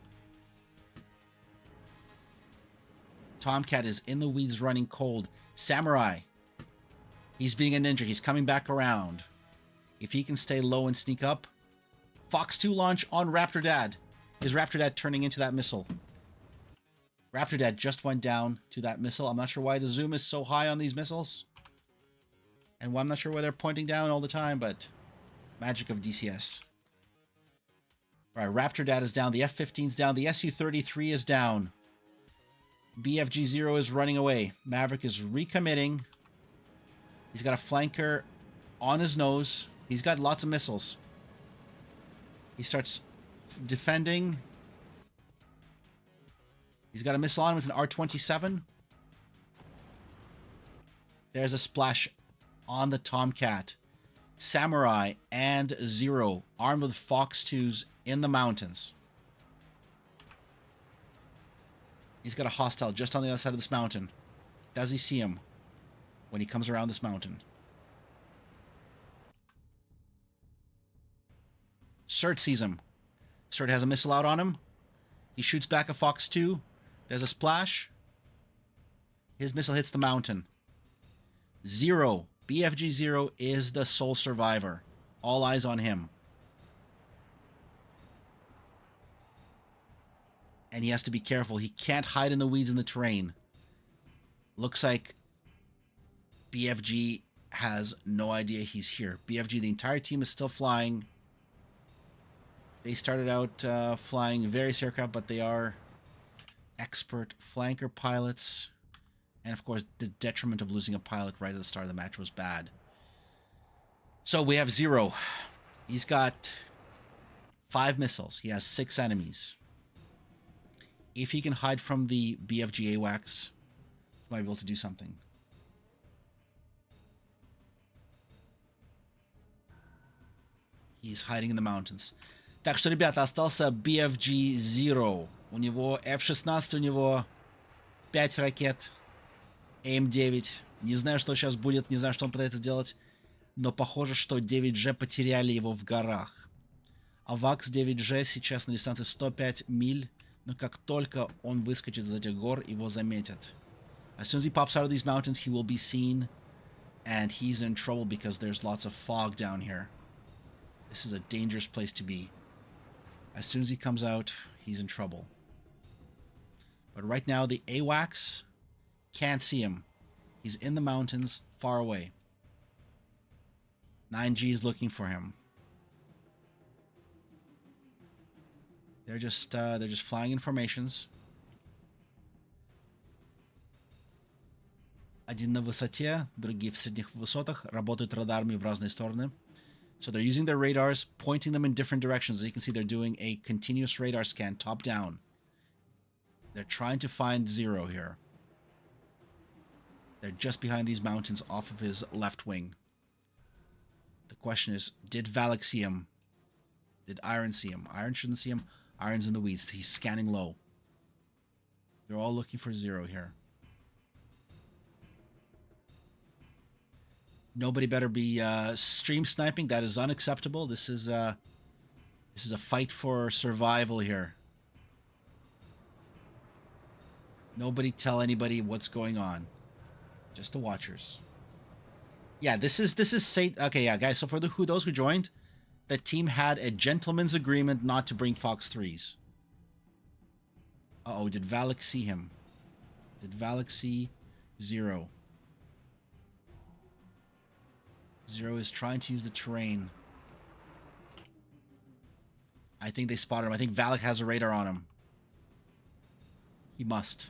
Tomcat is in the weeds running cold. Samurai, he's being a ninja. He's coming back around. If he can stay low and sneak up. Fox 2 launch on Raptor Dad. Is Raptor Dad turning into that missile? Raptor Dad just went down to that missile. I'm not sure why the zoom is so high on these missiles. And why I'm not sure why they're pointing down all the time, but magic of DCS. All right, Raptor Dad is down. The F-15's down. The Su-33 is down. BFG-0 is running away. Maverick is recommitting. He's got a flanker on his nose. He's got lots of missiles. He starts defending. He's got a missile on him with an R-27. There's a splash on the Tomcat. Samurai and Zero armed with Fox 2s in the mountains. He's got a hostile just on the other side of this mountain. Does he see him when he comes around this mountain? Cert sees him. Cert has a missile out on him. He shoots back a Fox 2. There's a splash. His missile hits the mountain. Zero. BFG-0 is the sole survivor. All eyes on him. And he has to be careful. He can't hide in the weeds in the terrain. Looks like BFG has no idea he's here. BFG, the entire team is still flying. They started out flying various aircraft, but they are expert flanker pilots. And of course, the detriment of losing a pilot right at the start of the match was bad. So we have Zero. He's got 5 missiles. He has 6 enemies. If he can hide from the BFG AWACS, he might be able to do something. He's hiding in the mountains. Так что, ребята, остался BFG-0. У него F-16, у него 5 ракет. АМ-9. Не знаю, что сейчас будет, не знаю, что он пытается сделать. Но похоже, что 9G потеряли его в горах. АВАКС 9G сейчас на дистанции 105 миль. Но как только он выскочит из этих гор, его заметят. As soon as he pops out of these mountains, he will be seen. And he's in trouble because there's lots of fog down here. This is a dangerous place to be. As soon as he comes out, he's in trouble. But right now, the AWACS can't see him. He's in the mountains, far away. 9G is looking for him. They're just flying in formations. Один на высоте, другие в средних высотах. Работают радарами в разные стороны. So they're using their radars, pointing them in different directions. As you can see, they're doing a continuous radar scan, top down. They're trying to find Zero here. They're just behind these mountains off of his left wing. The question is, did Valak see him? Did Iron see him? Iron shouldn't see him. Iron's in the weeds. He's scanning low. They're all looking for Zero here. Nobody better be stream sniping. That is unacceptable. This is a fight for survival here. Nobody tell anybody what's going on. Just the watchers. Yeah, this is okay, yeah, guys. So for those who joined, the team had a gentleman's agreement not to bring Fox 3s. Uh-oh, did Valak see him? Did Valak see Zero? Zero is trying to use the terrain. I think they spotted him. I think Valak has a radar on him. He must.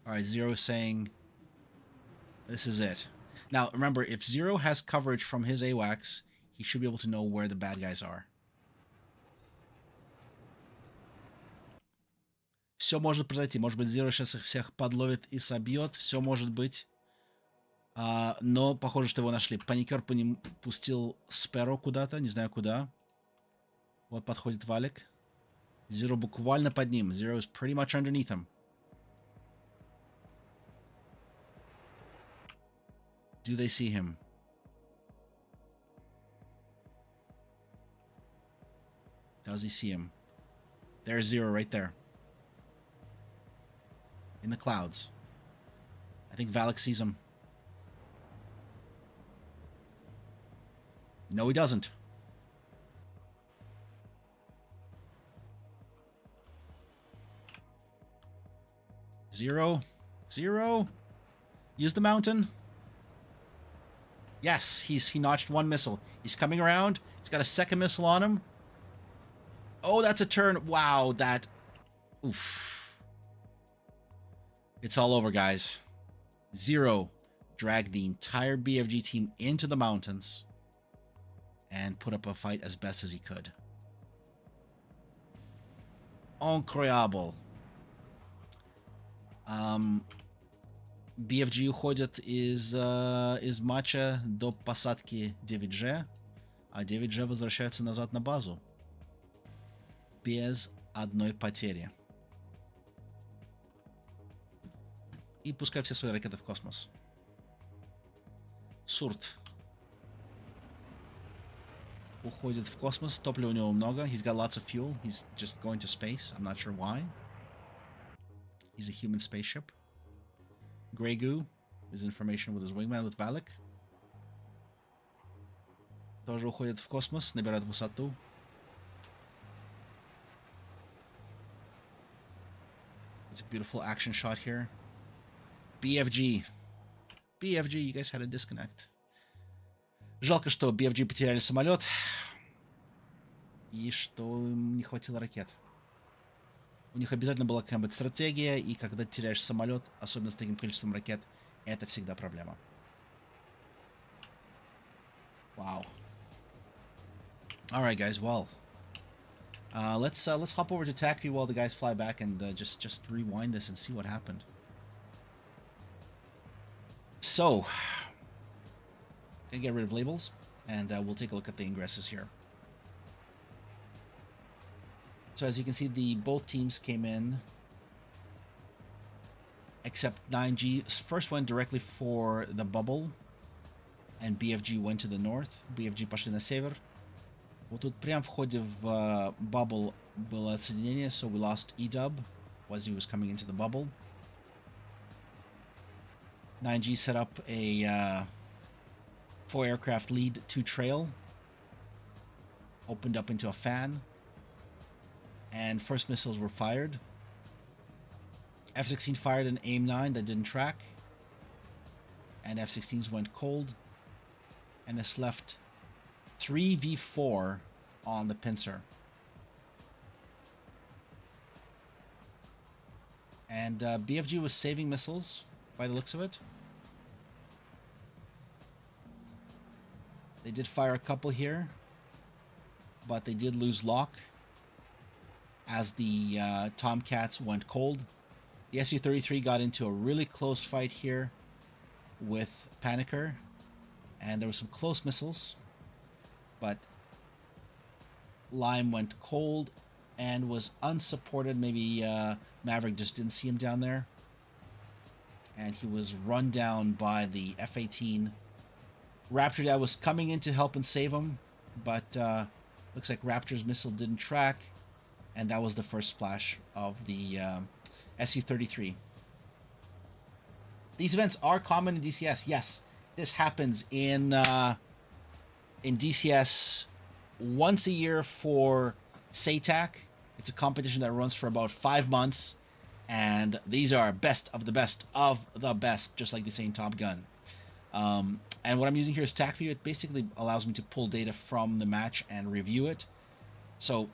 Alright, Zero is saying this is it. Now, remember, if Zero has coverage from his AWACS, he should be able to know where the bad guys are. Все может произойти. Может быть, Zero сейчас их всех подловит и собьет. Все может быть. Но похоже, что его нашли. Паникер по ним пустил Спэро куда-то. Не знаю куда. Вот подходит Валик. Zero буквально под ним. Zero is pretty much underneath him. Do they see him? Does he see him? There's Zero right there. In the clouds. I think Valak sees him. No, he doesn't. Zero. Use the mountain. Yes, he notched one missile. He's coming around. He's got a second missile on him. Oh, that's a turn. Wow, that... Oof. It's all over, guys. Zero dragged the entire BFG team into the mountains and put up a fight as best as he could. Incroyable. BFG уходят из матча до посадки 9G, а 9G возвращается назад на базу. Без одной потери. И пускай все свои ракеты в космос. Сурт уходит в космос. Топлива у него много. He's got lots of fuel. He's just going to space. I'm not sure why. He's a human spaceship. Grey Goo is information with his wingman with Valak. Тоже уходит в космос, набирает высоту. It's a beautiful action shot here. BFG, you guys had a disconnect. Жалко, что BFG потеряли самолет и что им не хватило ракет. У них обязательно была какая-нибудь стратегия, и когда теряешь самолет, особенно с таким количеством ракет, это всегда проблема. Wow. All right, guys. Well, let's hop over to TAC view while the guys fly back and just rewind this and see what happened. So, gonna get rid of labels, and we'll take a look at the ingresses here. So as you can see, both teams came in, except 9G first went directly for the bubble, and BFG went to the north. BFG пошли на север. Вот тут прям в ходе в bubble было отсоединение, so we lost E-dub as he was coming into the bubble. 9G set up a 4-aircraft lead 2 trail, opened up into a fan, and first missiles were fired. F-16 fired an AIM-9 that didn't track, and F-16s went cold, and this left 3 V4 on the pincer. And BFG was saving missiles by the looks of it. They did fire a couple here, but they did lose lock as the Tomcats went cold. The Su-33 got into a really close fight here with Panicker, and there were some close missiles, but Lime went cold and was unsupported. Maybe Maverick just didn't see him down there, and he was run down by the F-18. Raptor Dad was coming in to help and save him, but looks like Raptor's missile didn't track, and that was the first splash of the Su-33. These events are common in DCS. Yes, this happens in DCS once a year for SATAC. It's a competition that runs for about 5 months, and these are best of the best of the best, just like they say in Top Gun. And what I'm using here is TAC View. It basically allows me to pull data from the match and review it. So,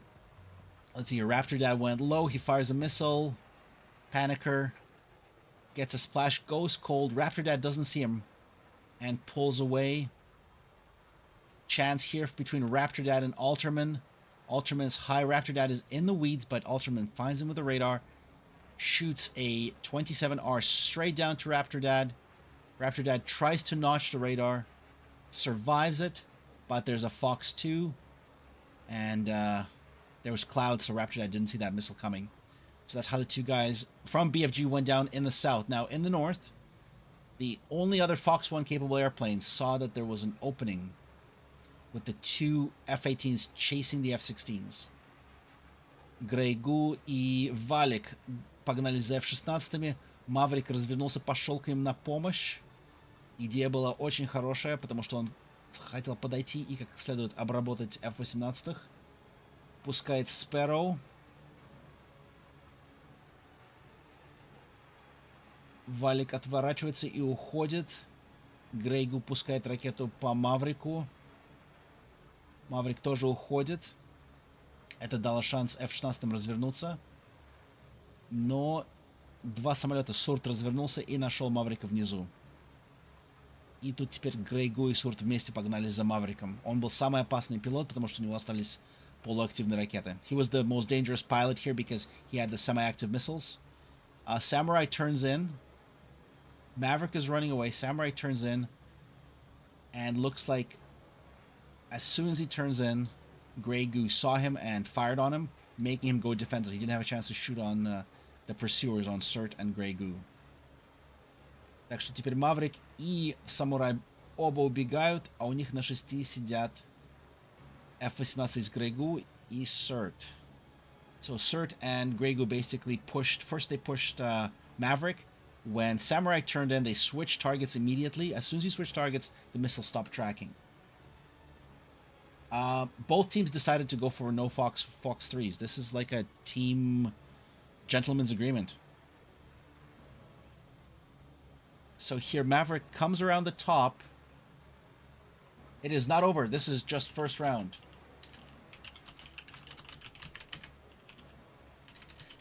let's see here. Raptor Dad went low. He fires a missile. Panicker gets a splash, goes cold. Raptor Dad doesn't see him and pulls away. Chance here between Raptor Dad and Alterman. Alterman is high. Raptor Dad is in the weeds, but Alterman finds him with a radar. Shoots a 27R straight down to Raptor Dad. Raptor Dad tries to notch the radar, survives it, but there's a Fox 2, and there was clouds, so Rapture I didn't see that missile coming. So that's how the two guys from BFG went down in the south. Now, in the north, the only other Fox 1 capable airplane saw that there was an opening with the two F-18s chasing the F-16s. Грейгу и Валик погнали за F-16. Маврик развернулся, пошел к ним на помощь. Идея была очень хорошая, потому что он хотел подойти и как следует обработать F-18. Пускает Sparrow. Валик отворачивается и уходит. Грейгу пускает ракету по Маврику. Маврик тоже уходит. Это дало шанс F-16 развернуться. Но два самолета. Сурт развернулся и нашел Маврика внизу. И тут теперь Грейгу и Сурт вместе погнали за Мавриком. Он был самый опасный пилот, потому что у него остались полуактивные ракеты. He was the most dangerous pilot here because he had the semi-active missiles. Samurai turns in. Maverick is running away. Samurai turns in. And looks like as soon as he turns in, Grey-Goo saw him and fired on him, making him go defensive. He didn't have a chance to shoot on the pursuers, on Surt and Grey-Goo. Так что теперь Маврик и Самурай оба убегают, а у них на 6 сидят F-18 с Grey-Goo и Surt. So Surt and Grey-Goo basically pushed, first they pushed Maverick. When Samurai turned in, they switched targets immediately. As soon as you switch targets, the missile stopped tracking. Both teams decided to go for no Fox 3s. This is like a team gentleman's agreement. So here Maverick comes around the top. It is not over. This is just first round.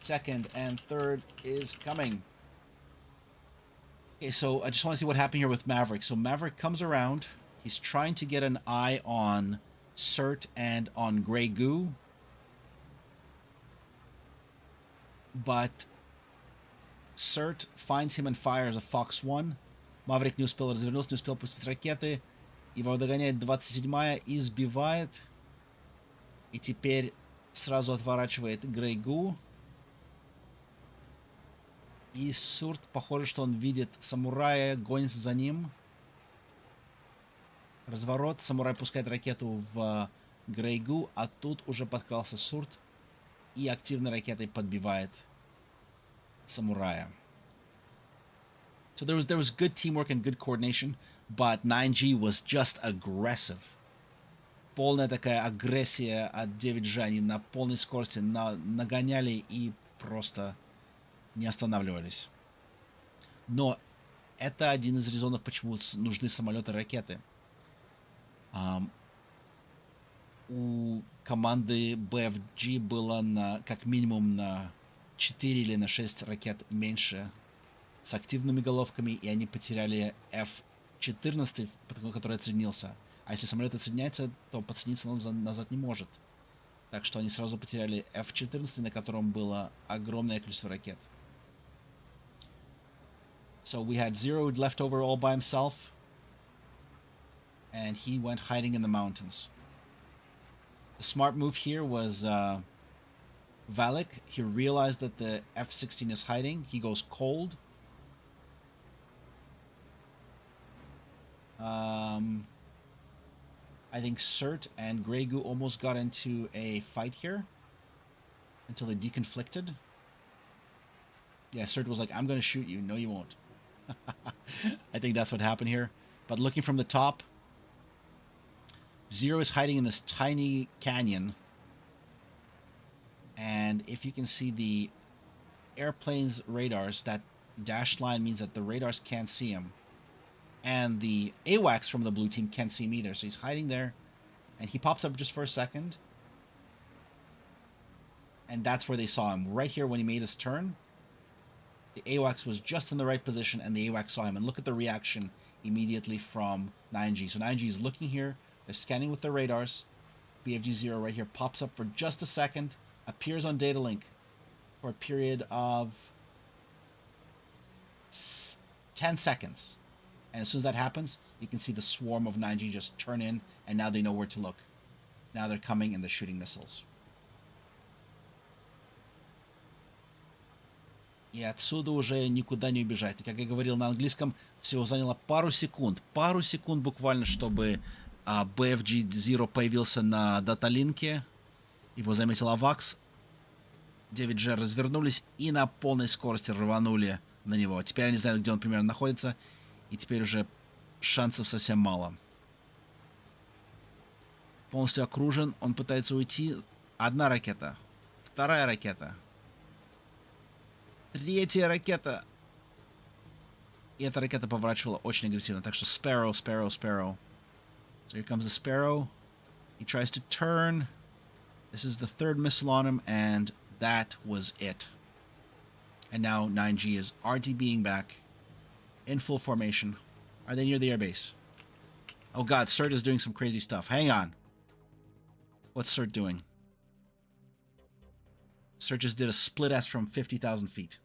Second and third is coming. Okay, so I just want to see what happened here with Maverick. So Maverick comes around. He's trying to get an eye on Surt and on Grey-Goo. But Surt finds him and fires a Fox 1. Маврик не успел развернуться, не успел пустить ракеты. Его догоняет 27-я и сбивает. И теперь сразу отворачивает Grey-Goo. И Сурт, похоже, что он видит Самурая, гонится за ним. Разворот. Самурай пускает ракету в Grey-Goo, а тут уже подкрался Сурт и активной ракетой подбивает Самурая. So there was good teamwork and good coordination, but 9G was just aggressive. Полная такая агрессия от 9G. Они на полной скорости нагоняли и просто не останавливались. Но это один из резонов, почему нужны самолеты и ракеты. У команды BFG было как минимум на 4 или на 6 ракет меньше с активными головками, и они потеряли F-14, который отсоединился. А если самолет отсоединяется, то подсоединиться он назад не может. Так что они сразу потеряли F-14, на котором было огромное количество ракет. So we had Zero left over all by himself, and he went hiding in the mountains. The smart move here was Valak. He realized that the F-16 is hiding. He goes cold. I think Surt and Grey-Goo almost got into a fight here until they deconflicted. Yeah, Surt was like, I'm going to shoot you. No, you won't. I think that's what happened here. But looking from the top, Zero is hiding in this tiny canyon. And if you can see the airplane's radars, that dashed line means that the radars can't see him. And the AWACS from the blue team can't see him either. So he's hiding there. And he pops up just for a second. And that's where they saw him. Right here when he made his turn. The AWACS was just in the right position, and the AWACS saw him. And look at the reaction immediately from 9G. So 9G is looking here. They're scanning with their radars. BFG 0 right here pops up for just a second. Appears on data link for a period of 10 seconds. And as soon as that happens, you can see the swarm of 9G just turn in, and now they know where to look. Now they're coming and they're shooting missiles. И отсюда уже никуда не убежать. И, как я говорил на английском, всего заняло пару секунд. Пару секунд буквально, чтобы BFG Zero появился на даталинке. Его заметил Авакс. 9G развернулись и на полной скорости рванули на него. Теперь они знают, где он примерно находится. И теперь уже шансов совсем мало. Полностью окружен. Он пытается уйти. Одна ракета. Вторая ракета. Третья ракета. И эта ракета поворачивала очень агрессивно. Так что Sparrow, Sparrow, Sparrow. So here comes the Sparrow. He tries to turn. This is the third missile on him. And that was it. And now 9G is RTBing back. In full formation. Are they near the airbase? Oh god, CERT is doing some crazy stuff. Hang on. What's CERT doing? CERT just did a split S from 50,000 feet.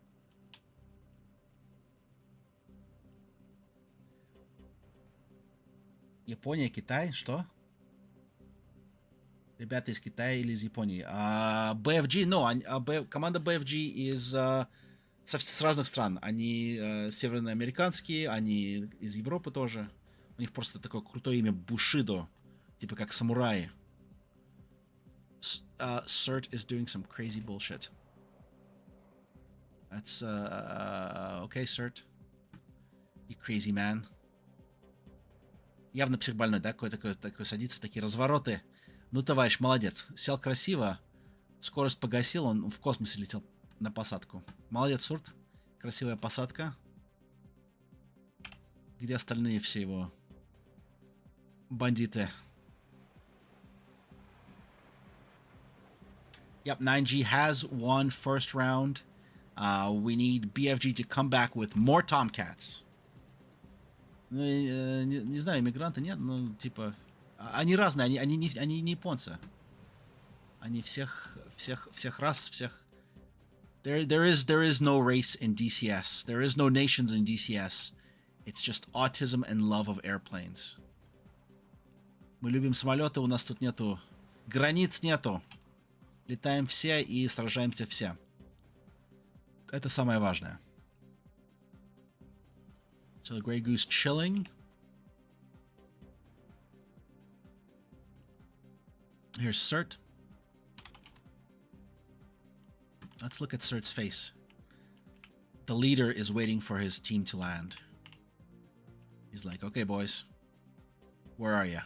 Япония, Китай, что? Ребята из Китая или из Японии? BFG, no, команда BFG из с разных стран. Они североамериканские, они из Европы тоже. У них просто такое крутое имя Бушидо, типа как самураи. CERT is doing some crazy bullshit. That's okay, CERT. You crazy man. Явно психбольной, да? Такой садится, такие развороты. Ну, товарищ, молодец. Сел красиво. Скорость погасил, он в космосе летел на посадку. Молодец, Сурт. Красивая посадка. Где остальные все его бандиты? Yep, 9G has won first round. We need BFG to come back with more Tomcats. Не знаю, иммигранты нет, но типа... Они разные, они не японцы. Они всех рас, всех... There is no race in DCS. There is no nations in DCS. It's just autism and love of airplanes. Мы любим самолеты, у нас тут нету... Границ нету. Летаем все и сражаемся все. Это самое важное. So the Grey Goose chilling. Here's CERT. Let's look at CERT's face. The leader is waiting for his team to land. He's like, okay, boys. Where are you?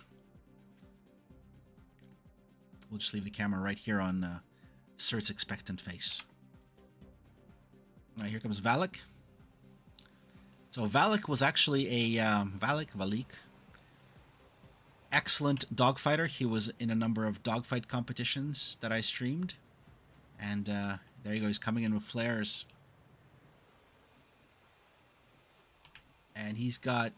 We'll just leave the camera right here on CERT's expectant face. All right, here comes Valak. So Valak was actually a Valik, excellent dogfighter. He was in a number of dogfight competitions that I streamed, and there you go. He's coming in with flares, and he's got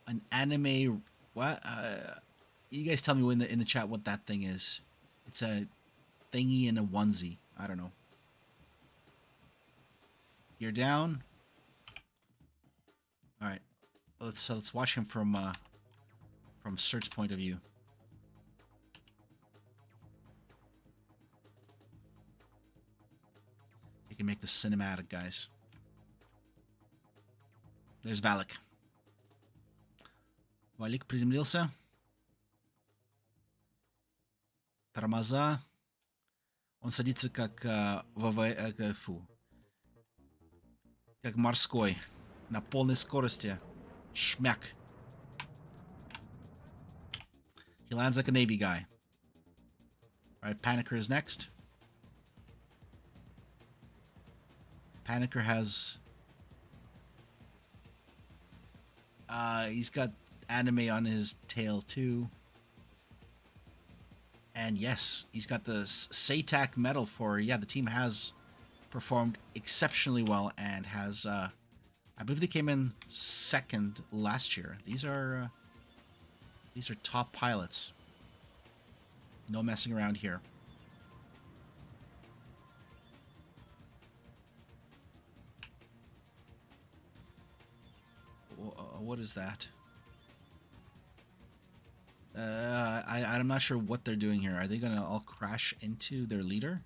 an anime. What? You guys tell me in the chat what that thing is. It's a thingy in a onesie. I don't know. You're down. All right, let's watch him from CERT's point of view. You can make this cinematic, guys. There's Valak. Валик приземлился. Тормоза. Он садится как как морской. На полной скорости. Шмяк. He lands like a Navy guy. Alright, Panicker is next. Panicker has... he's got anime on his tail too. And yes, he's got the SATAC medal for... Yeah, the team has performed exceptionally well and has... I believe they came in second last year. These are top pilots. No messing around here. What is that? I'm not sure what they're doing here. Are they gonna all crash into their leader?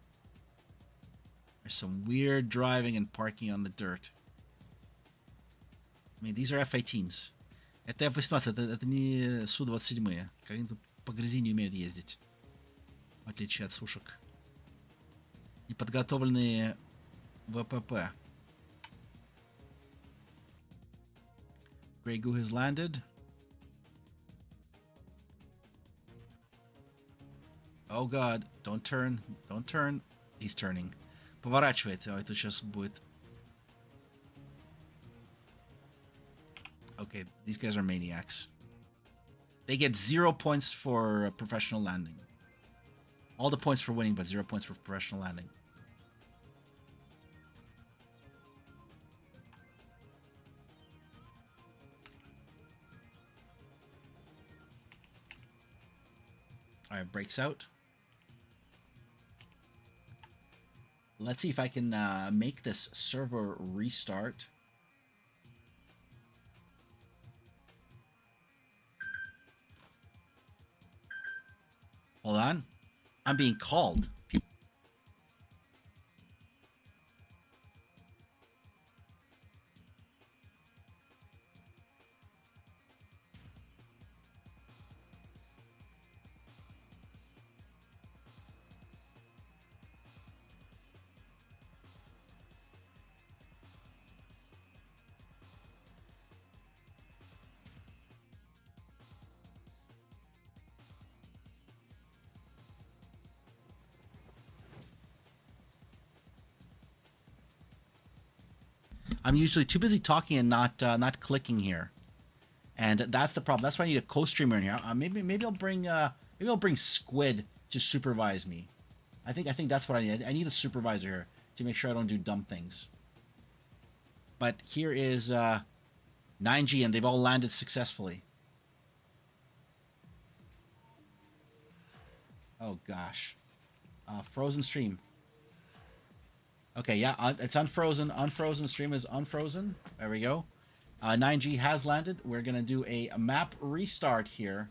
There's some weird driving and parking on the dirt. I mean, these are F-18s. Это F-18, это не Су-27. Как они тут по грязи не умеют ездить. В отличие от сушек. Неподготовленные ВПП. Grey Goo has landed. Oh god, don't turn, don't turn. He's turning. Поворачивает. Ой, тут сейчас будет. Okay, these guys are maniacs. They get 0 points for professional landing. All the points for winning, but 0 points for professional landing. Alright, breaks out. Let's see if I can make this server restart. Hold on. I'm being called. I'm usually too busy talking and not clicking here, and that's the problem. That's why I need a co-streamer in here. Maybe I'll bring Squid to supervise me. I think that's what I need. I need a supervisor here to make sure I don't do dumb things. But here is 9G, and they've all landed successfully. Oh gosh, frozen stream. Okay, yeah, it's unfrozen. Unfrozen stream is unfrozen. There we go. 9G has landed. We're going to do a map restart here.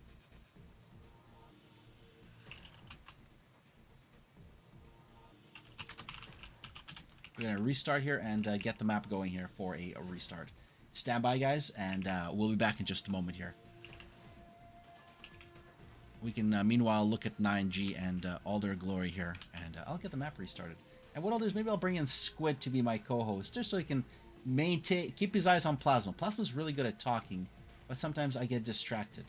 We're going to restart here and get the map going here for a restart. Stand by, guys, and we'll be back in just a moment here. We can, meanwhile, look at 9G and all their glory here, and I'll get the map restarted. And what I'll do is maybe I'll bring in Squid to be my co-host, just so he can keep his eyes on Plasma. Plasma's really good at talking, but sometimes I get distracted.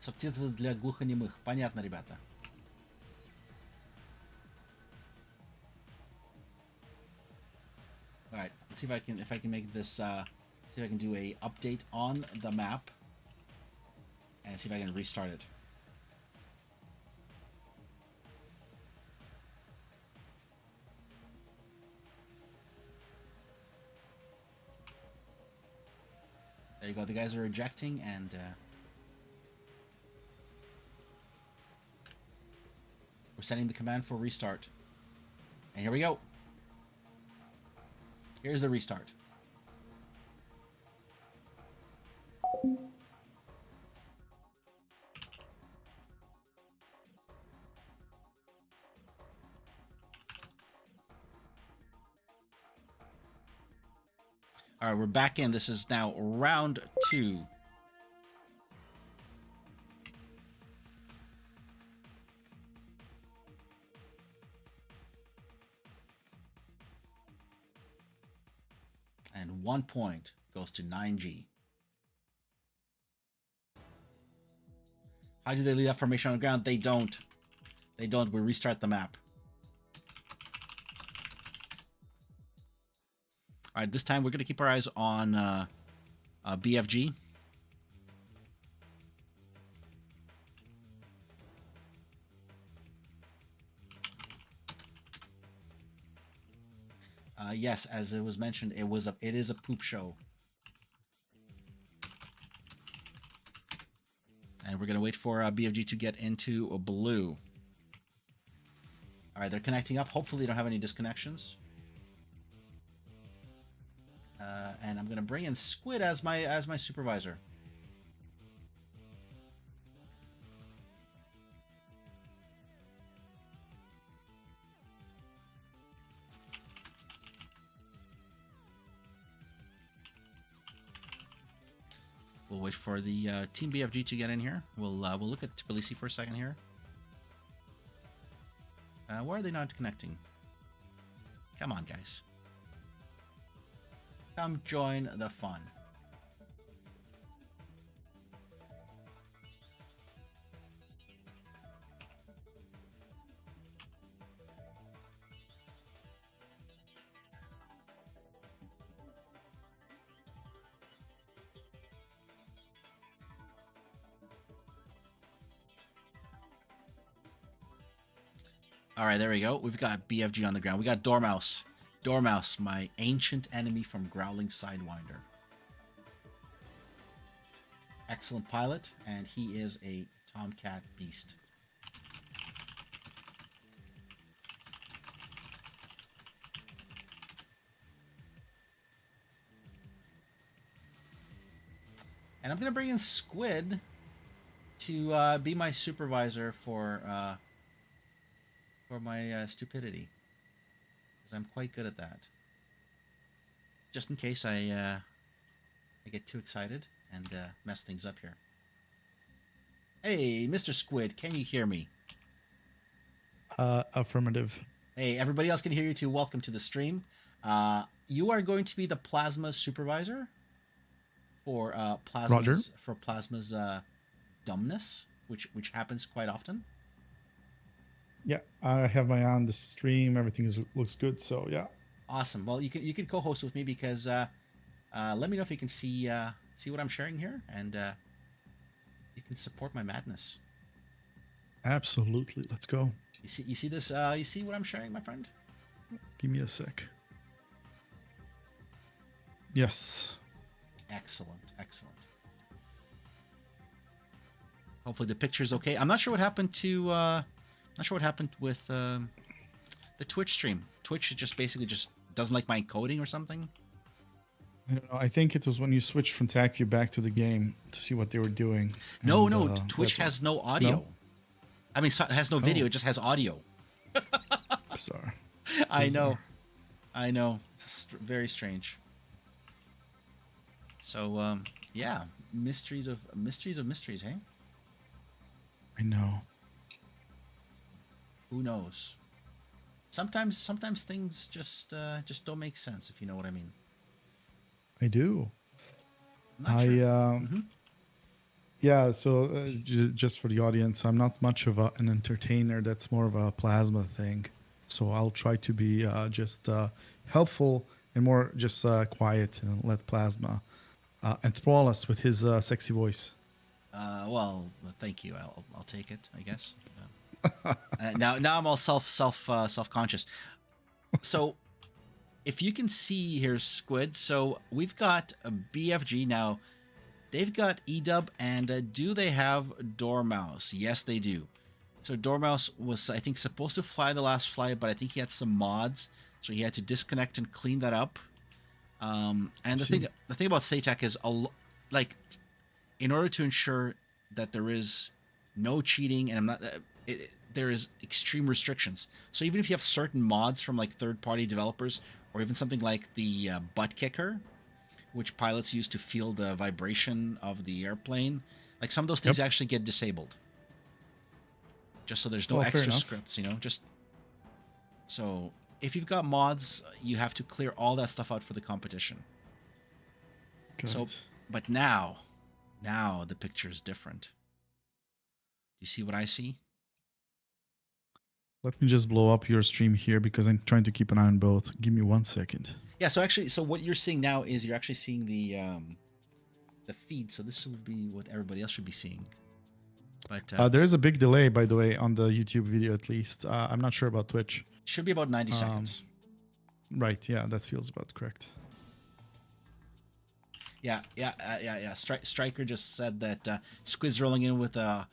Субтитры для глухонемых. Понятно, ребята. All right, let's see if I can make this. See if I can do a update on the map, and see if I can restart it. There you go. The guys are ejecting, and we're sending the command for restart. And here we go. Here's the restart. All right, we're back in. This is now round 2. And 1 point goes to 9G. How do they leave that formation on the ground? They don't. They don't. We restart the map. All right, this time we're going to keep our eyes on BFG. Yes, as it was mentioned, it is a poop show. And we're going to wait for BFG to get into blue. All right, they're connecting up. Hopefully they don't have any disconnections. And I'm going to bring in Squid as my supervisor. We'll wait for the Team BFG to get in here. We'll look at Tbilisi for a second here. Why are they not connecting? Come on, guys. Come join the fun. All right, there we go. We've got BFG on the ground. We got Dormouse. Dormouse, my ancient enemy from Growling Sidewinder. Excellent pilot, and he is a Tomcat beast. And I'm going to bring in Squid to be my supervisor for my stupidity, because I'm quite good at that. Just in case I get too excited and mess things up here. Hey, Mr. Squid, can you hear me? Affirmative. Hey, everybody else can hear you too. Welcome to the stream. You are going to be the Plasma supervisor for Plasma's dumbness, which happens quite often. Yeah, I have my eye on the stream. Everything looks good, so yeah. Awesome. Well, you can co-host with me, because let me know if you can see what I'm sharing here, and you can support my madness. Absolutely. Let's go. You see this? You see what I'm sharing, my friend? Give me a sec. Yes. Excellent. Excellent. Hopefully the picture's okay. I'm not sure what happened to. Not sure what happened with the Twitch stream. Twitch just basically doesn't like my encoding or something. I don't know. I think it was when you switched from TACU back to the game to see what they were doing. No, Twitch has no audio. No? I mean, it has no video. It just has audio. Bizarre. I know. It's very strange. So, yeah, mysteries of mysteries, hey? I know. Who knows? Sometimes things just don't make sense, if you know what I mean. I do. Sure. Yeah, so just for the audience, I'm not much of an entertainer. That's more of a Plasma thing. So I'll try to be just helpful and more just quiet and let Plasma enthrall us with his sexy voice. Well, thank you. I'll take it, I guess. Now I'm all self-conscious. So, if you can see here, Squid. So we've got a BFG now. They've got EDub, and do they have Dormouse? Yes, they do. So Dormouse was, I think, supposed to fly the last flight, but I think he had some mods, so he had to disconnect and clean that up. And the thing about SATAC is, like, in order to ensure that there is no cheating, and I'm not. There is extreme restrictions. So even if you have certain mods from like third-party developers, or even something like the butt kicker, which pilots use to feel the vibration of the airplane, like some of those things actually get disabled. Just so there's no extra scripts, just. So if you've got mods, you have to clear all that stuff out for the competition. Good. So, but now the picture is different. Do you see what I see? Let me just blow up your stream here because I'm trying to keep an eye on both. Give me 1 second. Yeah, so what you're seeing now is you're actually seeing the feed. So this would be what everybody else should be seeing. But there is a big delay, by the way, on the YouTube video at least. I'm not sure about Twitch. Should be about 90 seconds. Right, yeah, that feels about correct. Yeah. Striker just said that Squid's rolling in with a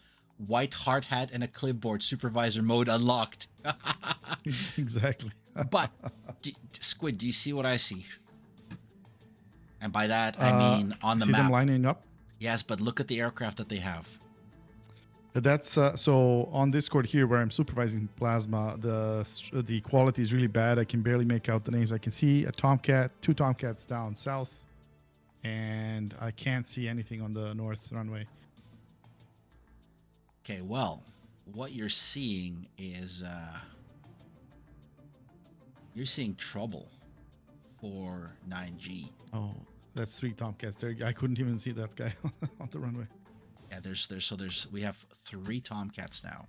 white hard hat and a clipboard. Supervisor mode unlocked. Exactly. But Squid, do you see what I see? And by that I mean on the see them map. lining up. Yes, but look at the aircraft that they have. That's so on Discord here where I'm supervising Plasma. The quality is really bad. I can barely make out the names. I can see a Tomcat, 2 Tomcats down south, and I can't see anything on the north runway. Okay, well, what you're seeing is you're seeing trouble for 9G. Oh, that's 3 Tomcats there. I couldn't even see that guy on the runway. Yeah, we have 3 Tomcats now.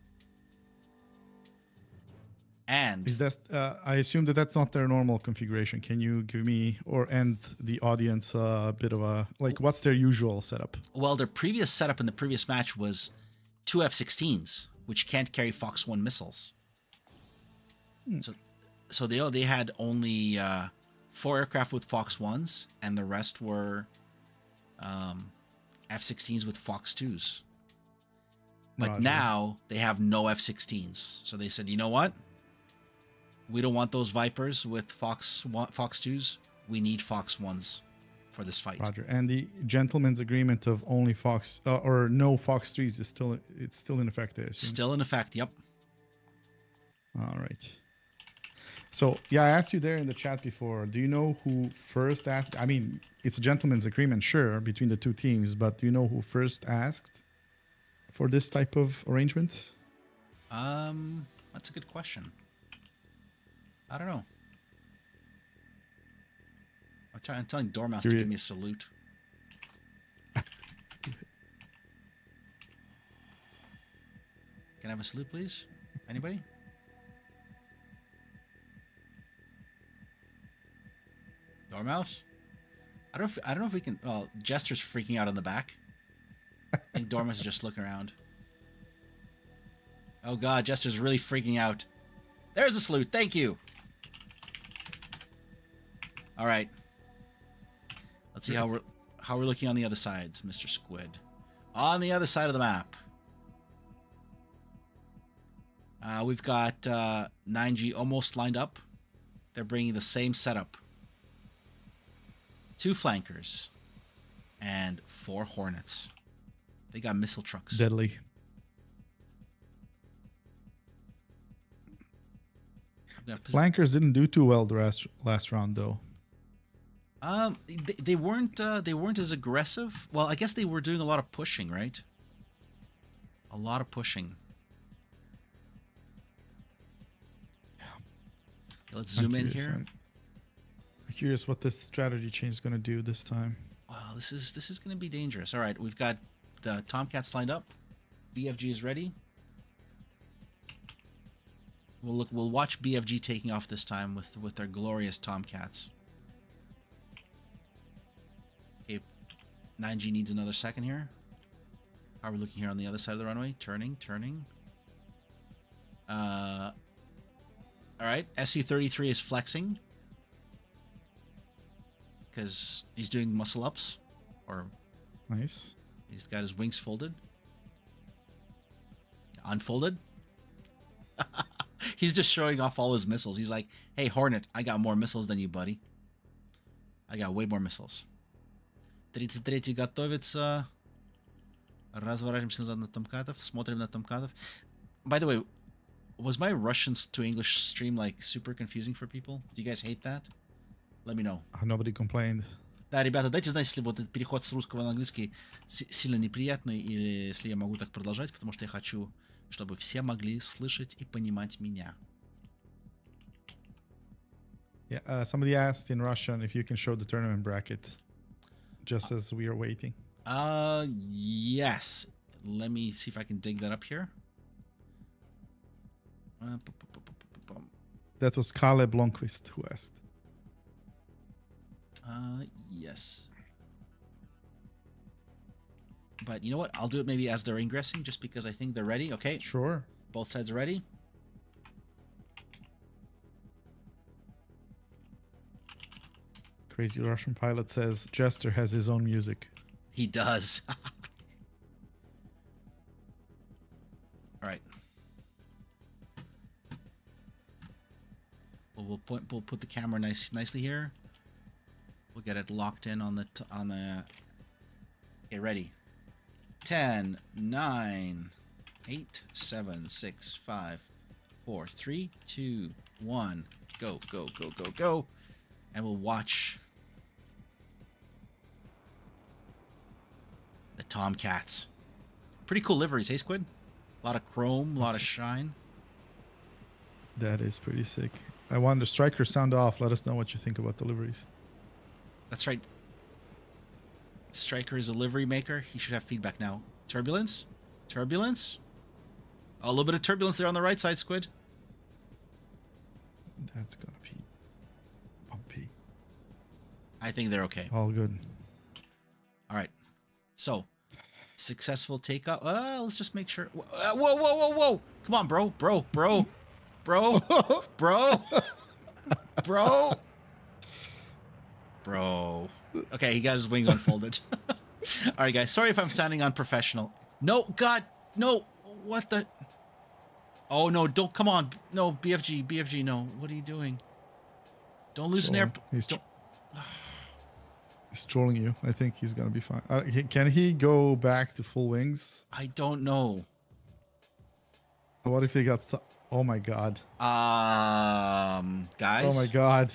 And Is that I assume that that's not their normal configuration. Can you give me and the audience a bit of a what's their usual setup? well, their previous setup in the previous match was 2 F-16s, which can't carry Fox 1 missiles. So they had only 4 aircraft with Fox 1s, and the rest were F-16s with Fox 2s. But Roger. now they have no F-16s. So they said, you know what? We don't want those Vipers with Fox 2s. We need Fox 1s for this fight. Roger. And the gentleman's agreement of only Fox or no Fox 3s is still in effect, I assume. Still in effect, yep. All right. So, yeah, I asked you there in the chat before, do you know who first asked? I mean, it's a gentleman's agreement, sure, between the 2 teams, but do you know who first asked for this type of arrangement? That's a good question. I don't know. I'm telling Dormouse to give me a salute. Can I have a salute, please? Anybody? Dormouse? I don't know if we can. Well, Jester's freaking out on the back. I think Dormouse is just looking around. Oh God, Jester's really freaking out. There's a salute. Thank you. All right. Let's see how we're looking on the other sides, Mr. Squid. On the other side of the map, we've got 9G almost lined up. They're bringing the same setup. 2 flankers and 4 Hornets. They got missile trucks. Deadly. Flankers didn't do too well the last round, though. They weren't as aggressive. Well, I guess they were doing a lot of pushing, right? A lot of pushing. Let's zoom in here. I'm curious what this strategy change is going to do this time. Wow, this is going to be dangerous. All right, we've got the Tomcats lined up. BFG is ready. We'll watch BFG taking off this time with their glorious Tomcats. Okay, 9G needs another second here. How are we looking here on the other side of the runway? Turning. All right, SU-33 is flexing because he's doing muscle ups, or nice. He's got his wings folded, unfolded. He's just showing off all his missiles. He's like, "Hey, Hornet, I got more missiles than you, buddy. I got way more missiles." 33 готовится. Разворачиваемся назад на Томкатов. Смотрим на Томкатов. By the way, was my Russian to English stream like super confusing for people? Do you guys hate that? Let me know. Nobody complained. Да, ребята, дайте знать, если вот этот переход с русского на английский сильно неприятный, или если я могу так продолжать, потому что я хочу, чтобы все могли слышать и понимать меня. Yeah, somebody asked in Russian if you can show the tournament bracket, just as we are waiting. Yes. Let me see if I can dig that up here. That was Caleb Blomqvist who asked. Yes. But you know what? I'll do it maybe as they're ingressing, just because I think they're ready. Okay. Sure. Both sides are ready. Crazy Russian pilot says Jester has his own music. He does. All right. We'll put the camera nicely here. We'll get it locked in on the Okay, ready. 10, 9, 8, 7, 6, 5, 4, 3, 2, 1. Go, go, go, go, go. And we'll watch the Tomcats. Pretty cool liveries, hey, Squid? A lot of chrome, a lot of shine. That is pretty sick. I want the striker sound off. Let us know what you think about deliveries. That's right. Striker is a livery maker. He should have feedback now. Turbulence? Turbulence? Oh, a little bit of turbulence there on the right side, Squid. That's gonna be bumpy. I think they're okay. All good. All right. So, successful takeoff. Let's just make sure. Whoa, whoa, whoa, whoa. Come on, bro. Bro. Bro. Bro. Okay, he got his wings unfolded. All right, guys. Sorry if I'm sounding unprofessional. No, God. No. What the? Oh, no. Don't. Come on. No, BFG, no. What are you doing? Don't lose an air. He's trolling you. I think he's going to be fine. Can he go back to full wings? I don't know. What if he got stuck? Oh, my God. Guys. Oh, my God.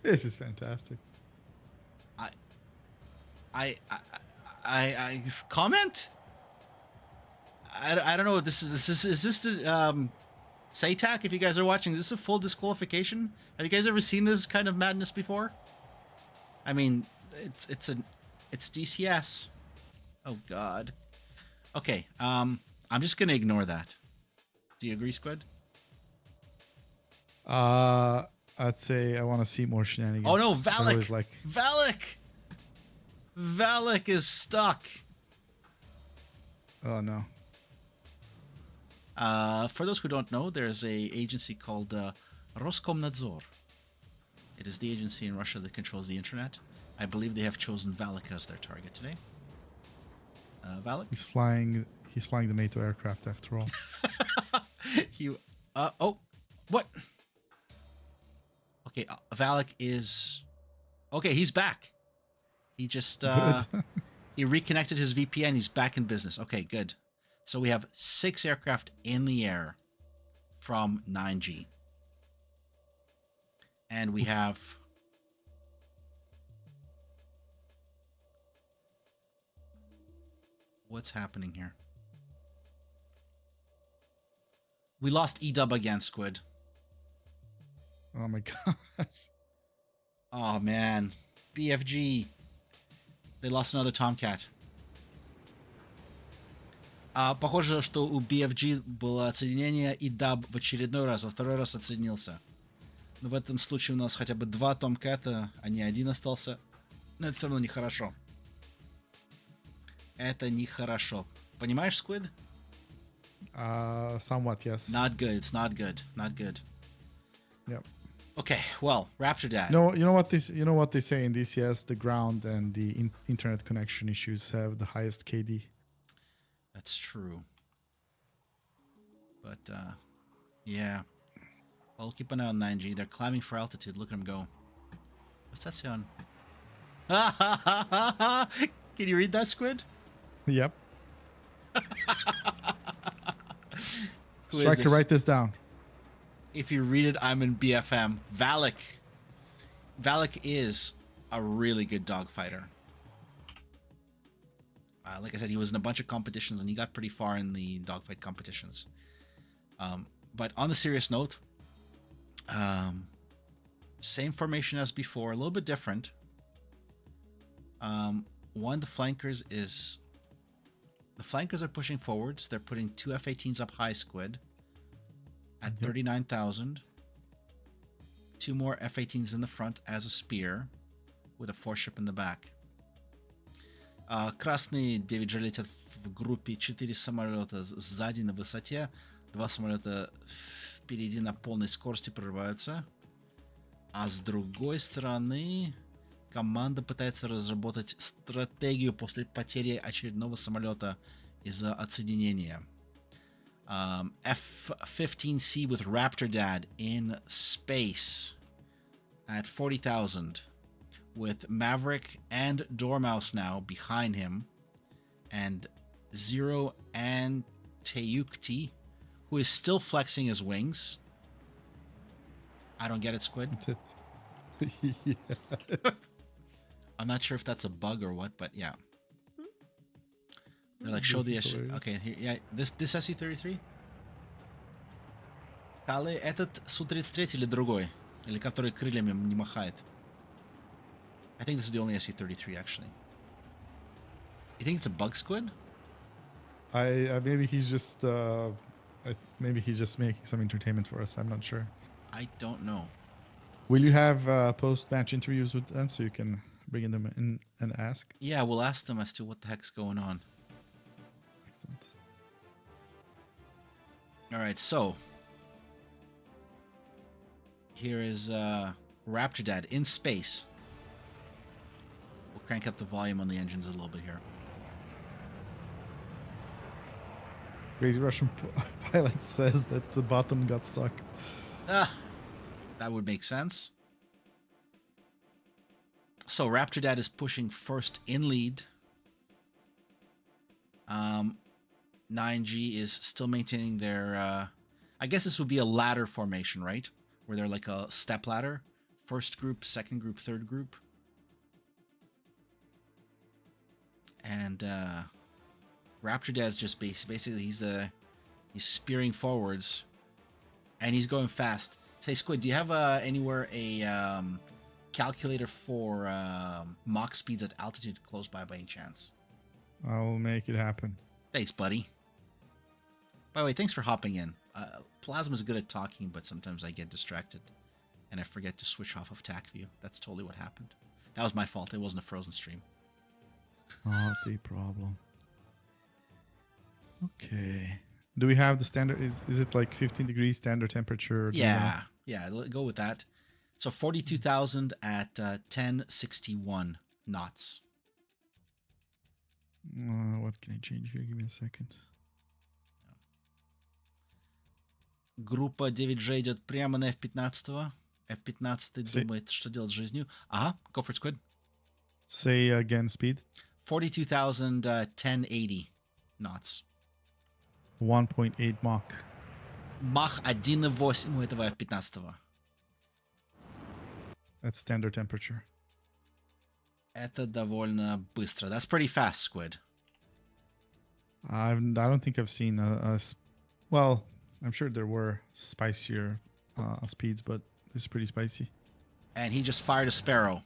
This is fantastic. I comment. I don't know what this is. Is this the SATAC? If you guys are watching, is this a full disqualification? Have you guys ever seen this kind of madness before? I mean, it's DCS. Oh God. Okay. I'm just gonna ignore that. Do you agree, Squid? I'd say I want to see more shenanigans. Oh no, Valak! Like... Valak is stuck. Oh no. For those who don't know, there's a agency called Roskomnadzor. It is the agency in Russia that controls the internet. I believe they have chosen Valak as their target today. Valak? He's flying the NATO aircraft after all. Oh, what? Okay, Valak is... Okay, he's back. He just, he reconnected his VPN. He's back in business. Okay, good. So we have 6 aircraft in the air from 9G. And we have... What's happening here? We lost E-dub again, Squid. Oh my gosh. Oh man. BFG. They lost another Tomcat. Похоже, что у BFG было отсоединение и даб в очередной раз, во второй раз отсоединился. Но в этом случае у нас хотя бы 2 Томката, а не 1 остался. Но это все равно нехорошо. Это нехорошо. Понимаешь, Squid? Somewhat, yes. Not good. It's not good. Not good. Yep. Okay, well, Raptor Dad. No, you know what they say in DCS, the ground and the internet connection issues have the highest KD. That's true. But yeah. Well, keep an eye on 9G. They're climbing for altitude. Look at them go. What's that sound? Can you read that, Squid? Yep. Who is Striker, this? write this down. If you read it, I'm in BFM. Valak. Valak is a really good dogfighter. Like I said, he was in a bunch of competitions and he got pretty far in the dogfight competitions. But on the serious note, same formation as before, a little bit different. One, the flankers are pushing forwards. They're putting 2 F-18s up high, Squid, at 39,000. 2 more F-18s in the front as a spear with a 4-ship in the back. Красные 9 же летят в группе 4 самолета сзади на высоте, 2 самолета впереди на полной скорости прорываются. А с другой стороны, команда пытается разработать стратегию после потери очередного самолета из-за отсоединения. F-15C with Raptor Dad in space at 40,000 with Maverick and Dormouse now behind him, and Zero and Teyukti, who is still flexing his wings. I don't get it, Squid. Yeah. I'm not sure if that's a bug or what, but yeah. They're like, show the... Okay, here, yeah, this SU-33? Кале, этот Су-33 или другой? Или который крыльями не махает? I think this is the only SU-33, actually. You think it's a bug, Squid? Maybe he's just maybe he's just making some entertainment for us. I'm not sure. I don't know. Will you have post-match interviews with them so you can bring them in and ask? Yeah, we'll ask them as to what the heck's going on. Excellent. All right, so here is Raptor Dad in space. We'll crank up the volume on the engines a little bit here. Crazy Russian pilot says that the button got stuck. Ah, that would make sense. So Raptor Dad is pushing first in lead. 9G is still maintaining their... I guess this would be a ladder formation, right? Where they're like a step ladder. First group, second group, third group. And Raptor Dad's just basically he's spearing forwards, and he's going fast. Say, Squid, do you have anywhere a calculator for Mach speeds at altitude close by any chance? I'll make it happen. Thanks, buddy. By the way, thanks for hopping in. Plasma's good at talking, but sometimes I get distracted and I forget to switch off of TAC view. That's totally what happened. That was my fault. It wasn't a frozen stream. Not a problem. Okay. Do we have the standard? Is it like 15 degrees standard temperature? Yeah, go with that. So 42,000 at 1061 knots. What can I change here? Give me a second. Группа 9G идет прямо на F-15. F-15 думает, что делать с жизнью. Ага, go for it, Squid. Say again speed. 42,000 1080 knots. 1.8 Mach. Мах 1,8 у этого F-15. That's standard temperature. Это довольно быстро. That's pretty fast, Squid. I don't think I've seen well, I'm sure there were spicier speeds, but this is pretty spicy. And he just fired a Sparrow.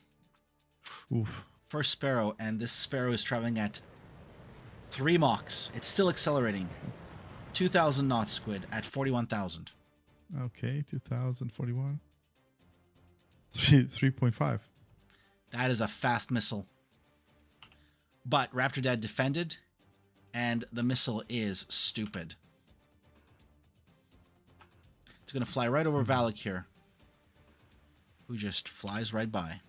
Oof. First Sparrow, and this Sparrow is traveling at 3 Machs. It's still accelerating. 2,000 knots, Squid, at 41,000. Okay, 2,041. 3.5. That is a fast missile. But Raptor Dad defended, and the missile is stupid. It's going to fly right over Valak here, who just flies right by.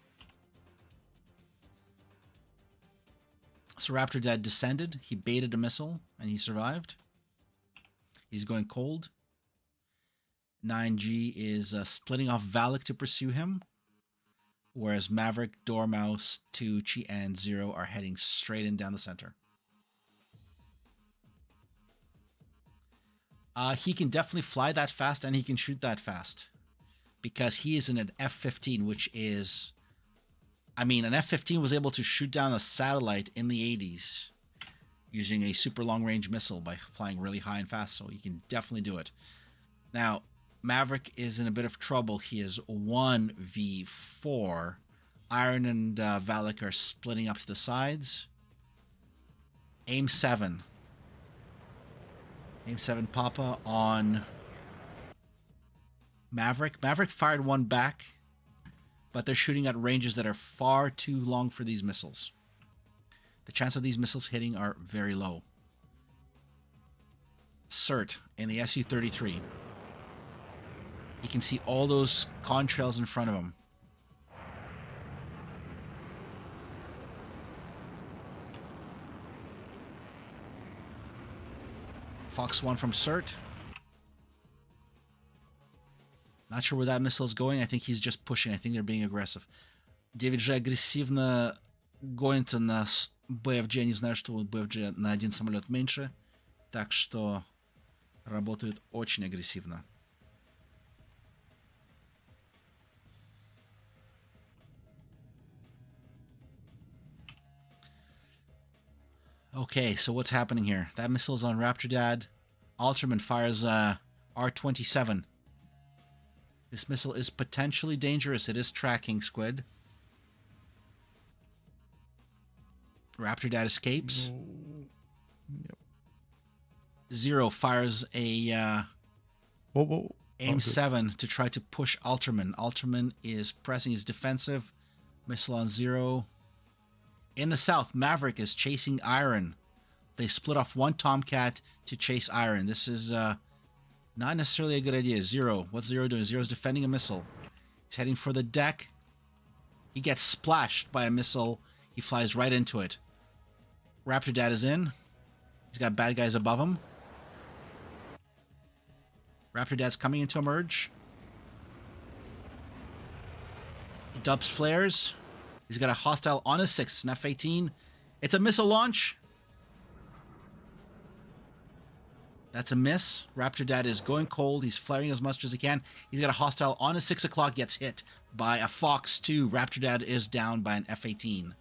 So Raptor Dad descended. He baited a missile, and he survived. He's going cold. 9G is splitting off Valak to pursue him, whereas Maverick, Dormouse, Tucci, and Zero are heading straight in down the center. He can definitely fly that fast, and he can shoot that fast, because he is in an F-15, which is... I mean, an F-15 was able to shoot down a satellite in the 80s using a super long-range missile by flying really high and fast, so he can definitely do it. Now, Maverick is in a bit of trouble. He is 1v4. Iron and Valak are splitting up to the sides. Aim 7. Aim 7 Papa on Maverick. Maverick fired one back, but they're shooting at ranges that are far too long for these missiles. The chance of these missiles hitting are very low. Cert in the Su-33. He can see all those contrails in front of him. Fox 1 from Cert. Not sure where that missile is going. I think he's just pushing. I think they're being aggressive. DVG агрессивно гонится на BFG. Я не знаю, что у BFG на один самолет меньше. Так что работают очень агрессивно. Okay, so what's happening here? That missile is on Raptor Dad. Alterman fires R-27. This missile is potentially dangerous. It is tracking Squid. Raptor Dad escapes. Yep. Zero fires a AIM-7 to try to push Alterman. Alterman is pressing his defensive. Missile on Zero. In the south, Maverick is chasing Iron. They split off one Tomcat to chase Iron. This is not necessarily a good idea. Zero. What's Zero doing? Zero's defending a missile. He's heading for the deck. He gets splashed by a missile. He flies right into it. Raptor Dad is in. He's got bad guys above him. Raptor Dad's coming into a merge. He dubs flares. He's got a hostile on his 6, an F-18. It's a missile launch. That's a miss. Raptor Dad is going cold. He's flaring as much as he can. He's got a hostile on his 6 o'clock, gets hit by a Fox 2. Raptor Dad is down by an F-18.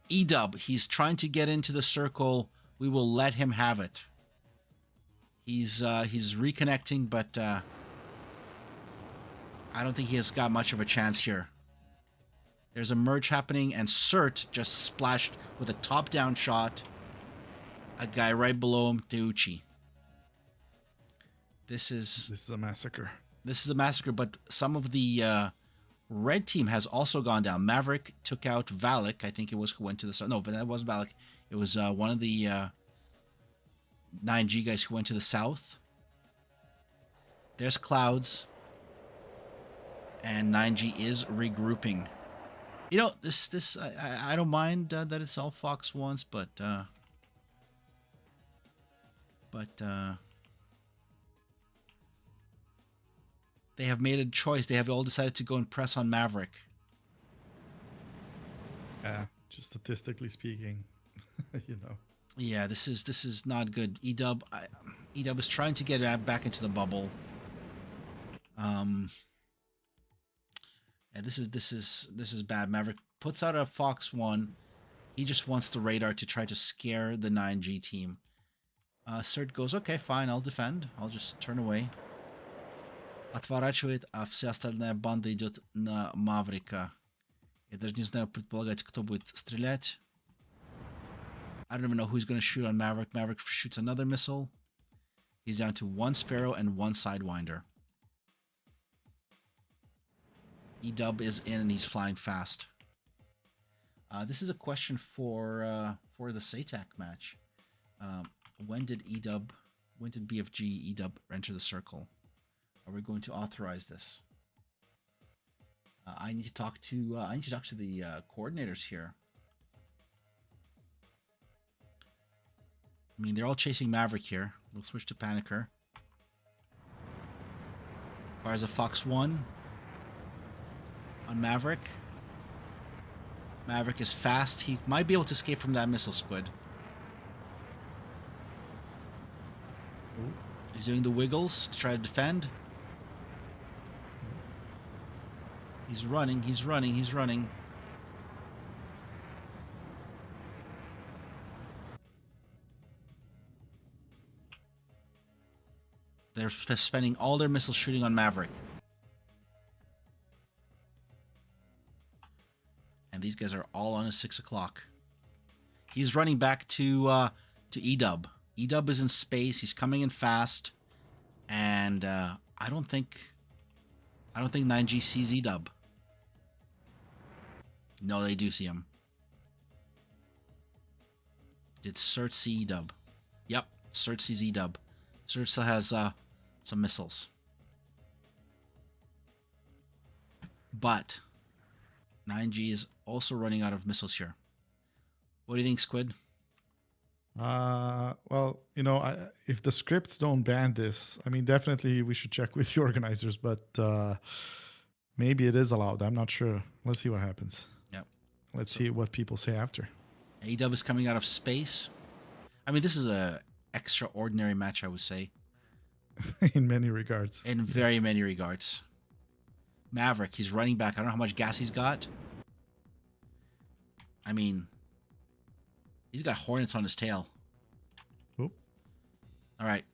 E-Dub, he's trying to get into the circle. We will let him have it. He's reconnecting, but I don't think he has got much of a chance here. There's a merge happening, and Cert just splashed with a top-down shot. A guy right below him, Deucci. This is a massacre. This is a massacre, but some of the red team has also gone down. Maverick took out Valak. I think it was who went to the south. No, but that wasn't Valak. It was one of the 9G guys who went to the south. There's Clouds. And 9G is regrouping. You know, this I don't mind that it's all Fox ones, but they have made a choice. They have all decided to go and press on Maverick. Yeah, just statistically speaking, you know. Yeah, this is not good. E-Dub is trying to get back into the bubble. Yeah, this is bad. Maverick puts out a Fox 1. He just wants the radar to try to scare the 9G team. Cert goes, okay, fine, I'll defend. I'll just turn away. Отворачивает, а вся остальная банда идет на Маврика. Я даже не знаю предполагать, кто будет стрелять. I don't even know who's going to shoot on Maverick. Maverick shoots another missile. He's down to 1 Sparrow and 1 Sidewinder. E-Dub is in and he's flying fast. This is a question for the SATAC match. When did BFG E-Dub enter the circle? Are we going to authorize this? I need to talk to the coordinators here. I mean, they're all chasing Maverick here. We'll switch to Panicker. Fires a Fox 1 on Maverick. Maverick is fast. He might be able to escape from that missile squid. He's doing the wiggles to try to defend. He's running, he's running, he's running. They're spending all their missiles shooting on Maverick. And these guys are all on his 6 o'clock. He's running back to E-Dub. E-Dub is in space. He's coming in fast. And I don't think 9G sees E-Dub. No, they do see him. Did Cert see E-Dub? Yep, Cert sees E-Dub. Surge still has some missiles. But 9G is also running out of missiles here. What do you think, Squid? Well, you know, if the scripts don't ban this, I mean, definitely we should check with the organizers, but maybe it is allowed. I'm not sure. Let's see what happens. Yep. Let's see what people say after. A-Dub is coming out of space. I mean, this is a extraordinary match, I would say. In many regards. In very many regards. Maverick, he's running back. I don't know how much gas he's got. I mean, he's got hornets on his tail. Oop. All right.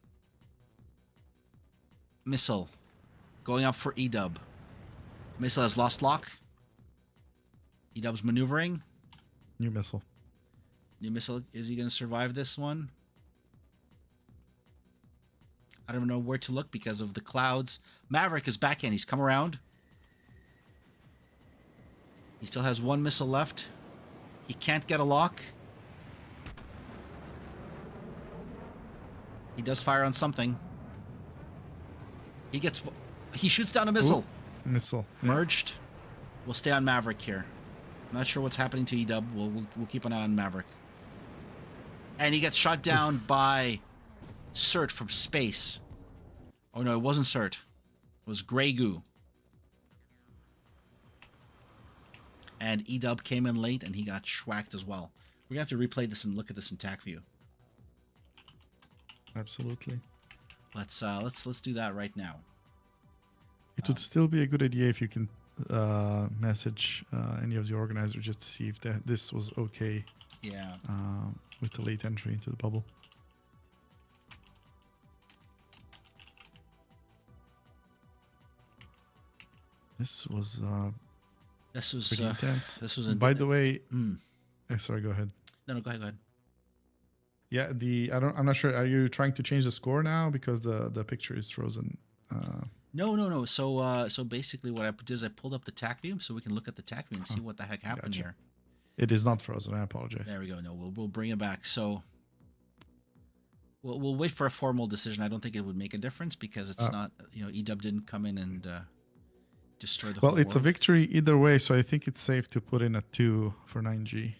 Missile. Going up for E-Dub. Missile has lost lock. E-Dub's maneuvering. New missile. New missile. Is he going to survive this one? I don't know where to look because of the clouds. Maverick is back in. He's come around. He still has one missile left. He can't get a lock. He does fire on something. He shoots down a missile. Ooh, missile. Merged. We'll stay on Maverick here. I'm not sure what's happening to E-Dub. We'll keep an eye on Maverick. And he gets shot down by Cert from space. Oh no, it wasn't Cert. It was Grey Goo. And E-Dub came in late and he got schwacked as well. We're gonna have to replay this and look at this in TAC view. Absolutely. Let's do that right now. It would still be a good idea if you can message any of the organizers just to see if this was okay. Yeah. With the late entry into the bubble. This was pretty intense. This was. By the way, sorry. Go ahead. No, go ahead. Go ahead. Yeah, I'm not sure. Are you trying to change the score now because the picture is frozen? No. So basically, what I did is I pulled up the TAC view so we can look at the TAC view and see what the heck happened here. It is not frozen. I apologize. There we go. No, we'll bring it back. So we'll wait for a formal decision. I don't think it would make a difference because it's not. E-Dub didn't come in and destroy the whole Well, it's a world. victory either way, so I think it's safe to put in a 2 for 9G.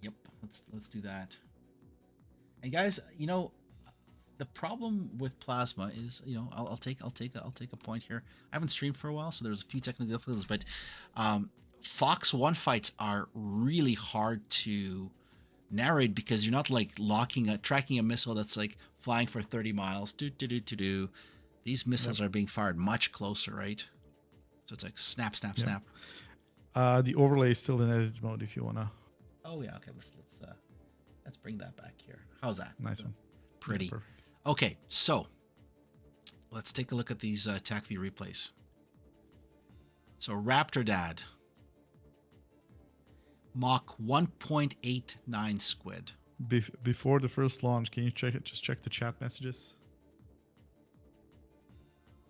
Yep. Let's do that. And guys, the problem with Plasma is, I'll take a point here. I haven't streamed for a while, so there's a few technical difficulties, but Fox 1 fights are really hard to narrate because you're not like tracking a missile that's like flying for 30 miles. These missiles are being fired much closer, right? So it's like snap, snap, snap. The overlay is still in edit mode if you wanna. Oh yeah, okay. Let's bring that back here. How's that? Nice one. Pretty. Yeah, perfect. Okay, so let's take a look at these TAC view replays. So Raptor Dad. Mach 1.89 squid. Before the first launch, can you just check the chat messages?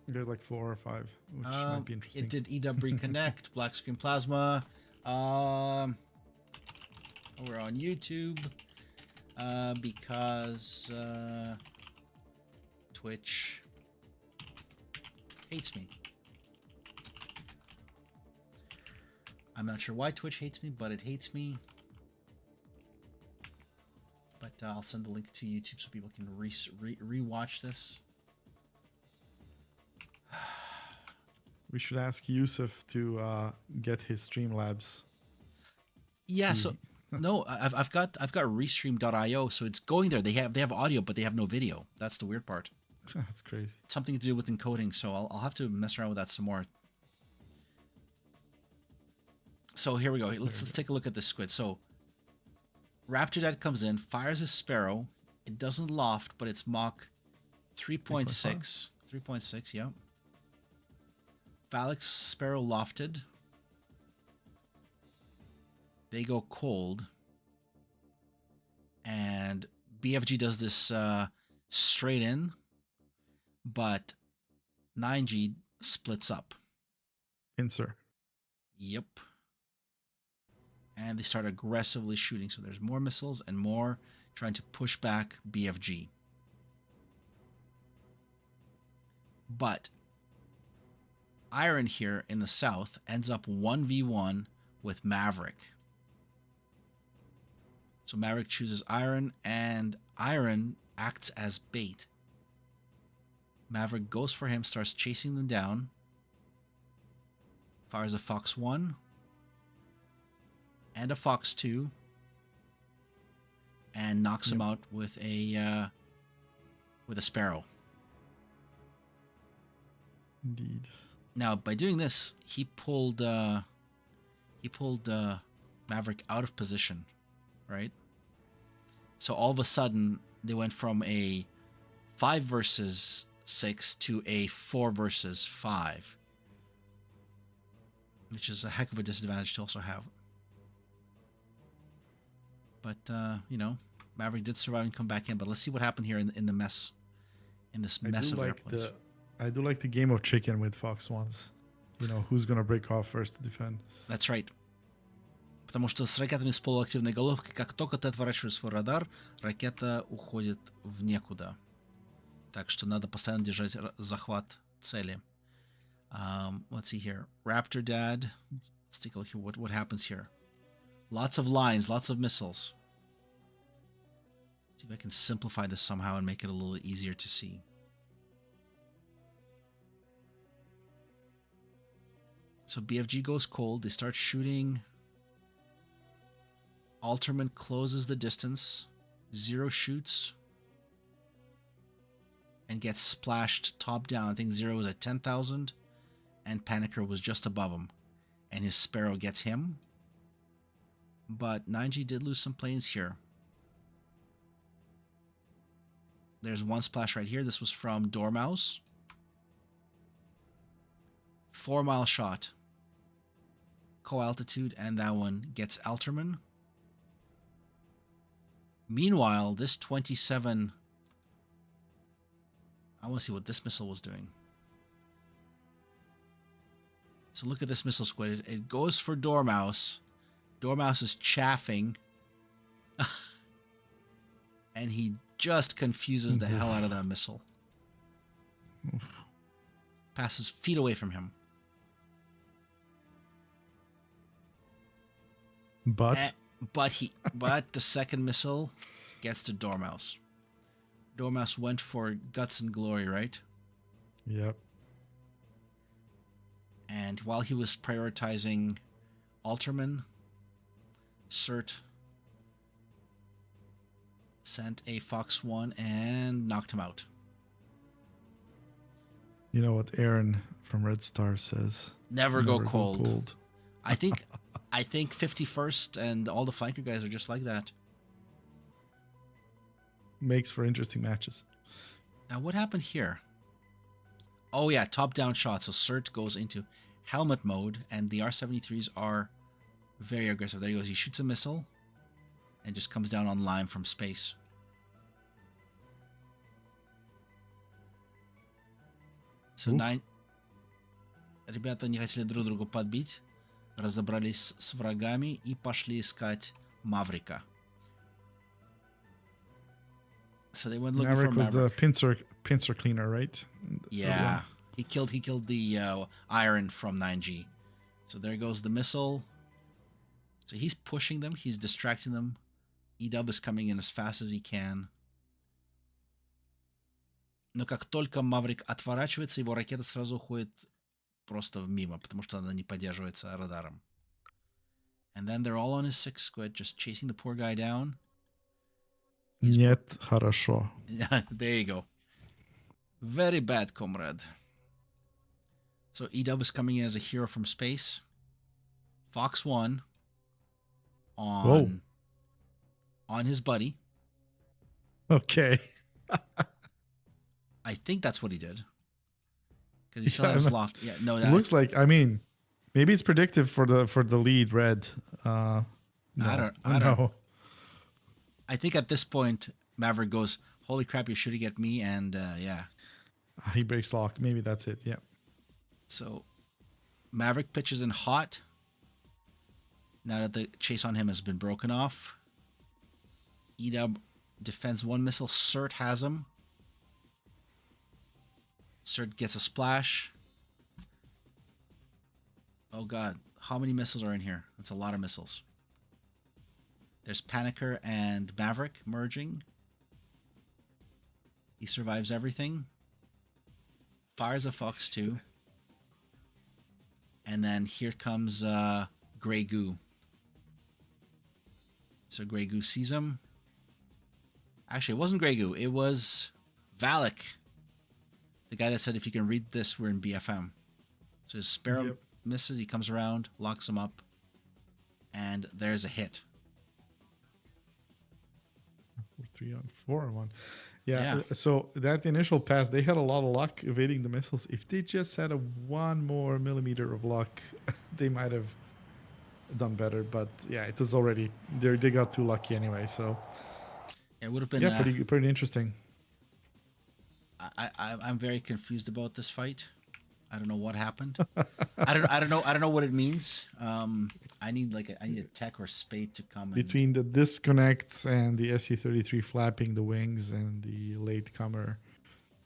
There's like 4 or 5, which might be interesting. It did E-Dub reconnect, black screen plasma. We're on YouTube because Twitch hates me. I'm not sure why Twitch hates me, but it hates me. But I'll send the link to YouTube so people can re-watch this. We should ask Yusuf to get his Streamlabs. Yeah, so no, I've got restream.io, so it's going there. They have audio, but they have no video. That's the weird part. That's crazy. It's something to do with encoding, so I'll have to mess around with that some more. So here we go. Let's take a look at this squid. So Raptor Dad comes in, fires his Sparrow. It doesn't loft, but it's Mach 3.6. 3.6, yeah. Phalanx Sparrow lofted. They go cold. And BFG does this straight in, but 9G splits up. Insert. Yep. And they start aggressively shooting. So there's more missiles and more trying to push back BFG. But Iron here in the south ends up 1v1 with Maverick. So Maverick chooses Iron, and Iron acts as bait. Maverick goes for him, starts chasing them down. Fires a Fox 1 and a Fox 2, and knocks him out with a Sparrow. Indeed. Now, by doing this, he pulled Maverick out of position, right? So all of a sudden, they went from a 5 versus 6 to a 4 versus 5, which is a heck of a disadvantage to also have. But you know, Maverick did survive and come back in. But let's see what happened here in the mess, in this mess of airplanes. I do like the game of chicken with Fox Ones. You know, who's gonna break off first to defend. That's right. Потому что с ракетами с полуактивной головкой, как только ты отворачиваешь свой радар, ракета уходит в некуда. Так что надо постоянно держать захват цели. Let's see here. Raptor Dad. Let's take a look here. What happens here? Lots of lines, lots of missiles. See if I can simplify this somehow and make it a little easier to see. So BFG goes cold. They start shooting. Alterman closes the distance. Zero shoots and gets splashed top down. I think Zero was at 10,000 and Panicker was just above him. And his Sparrow gets him. But 9G did lose some planes here. There's one splash right here. This was from Dormouse. 4-mile shot. Co-altitude, and that one gets Alterman. Meanwhile, this 27... I want to see what this missile was doing. So look at this missile squid. It goes for Dormouse. Dormouse is chaffing. And he just confuses the hell out of that missile. Passes feet away from him. But the second missile gets to Dormouse. Dormouse went for guts and glory, right? Yep. And while he was prioritizing Alterman, Cert sent a Fox 1 and knocked him out. You know what Aaron from Red Star says? Never go cold. I think 51st and all the flanker guys are just like that. Makes for interesting matches. Now, what happened here? Oh, yeah, top-down shot. So Cert goes into helmet mode, and the R-73s are very aggressive. There he goes. He shoots a missile and just comes down on Lime from space. So 9... Ребята не хотели друг друга подбить, разобрались с врагами и пошли искать Маврика. So they went looking for Maverick. Was the pincer cleaner, right? Yeah, he killed the Iron from 9G. So there goes the missile. So he's pushing them. He's distracting them. E-Dub is coming in as fast as he can. Но как только Маврик отворачивается, его ракета сразу уходит просто мимо, потому что она не поддерживается радаром. And then they're all on his 6 squid, just chasing the poor guy down. Нет, хорошо. There you go. Very bad, comrade. So E-Dub is coming in as a hero from space. Fox 1 on his buddy. Okay. I think that's what he did. Because he still has lock. Yeah, no, it looks like. I mean, maybe it's predictive for the lead red. No, I don't know. I think at this point Maverick goes, "Holy crap, you're shooting at me!" And yeah, he breaks lock. Maybe that's it. Yeah. So Maverick pitches in hot. Now that the chase on him has been broken off, E-Dub defends one missile. Cert has him. Cert gets a splash. Oh god, how many missiles are in here? That's a lot of missiles. There's Panicker and Maverick merging. He survives everything. Fires a Fox 2. And then here comes Grey Goo. So Grey Goo sees him. Actually, it wasn't Grey Goo. It was Valak. The guy that said, if you can read this, we're in BFM. So his Sparrow misses. He comes around, locks him up. And there's a hit. 3 on 4 on 1. Yeah, so that initial pass, they had a lot of luck evading the missiles. If they just had a 1 more millimeter of luck, they might have done better. But yeah, it was already, they got too lucky anyway. So it would have been pretty interesting. I'm very confused about this fight. I don't know what happened. I don't know what it means. I need a tech or spade to come between the disconnects and the Su-33 flapping the wings and the latecomer,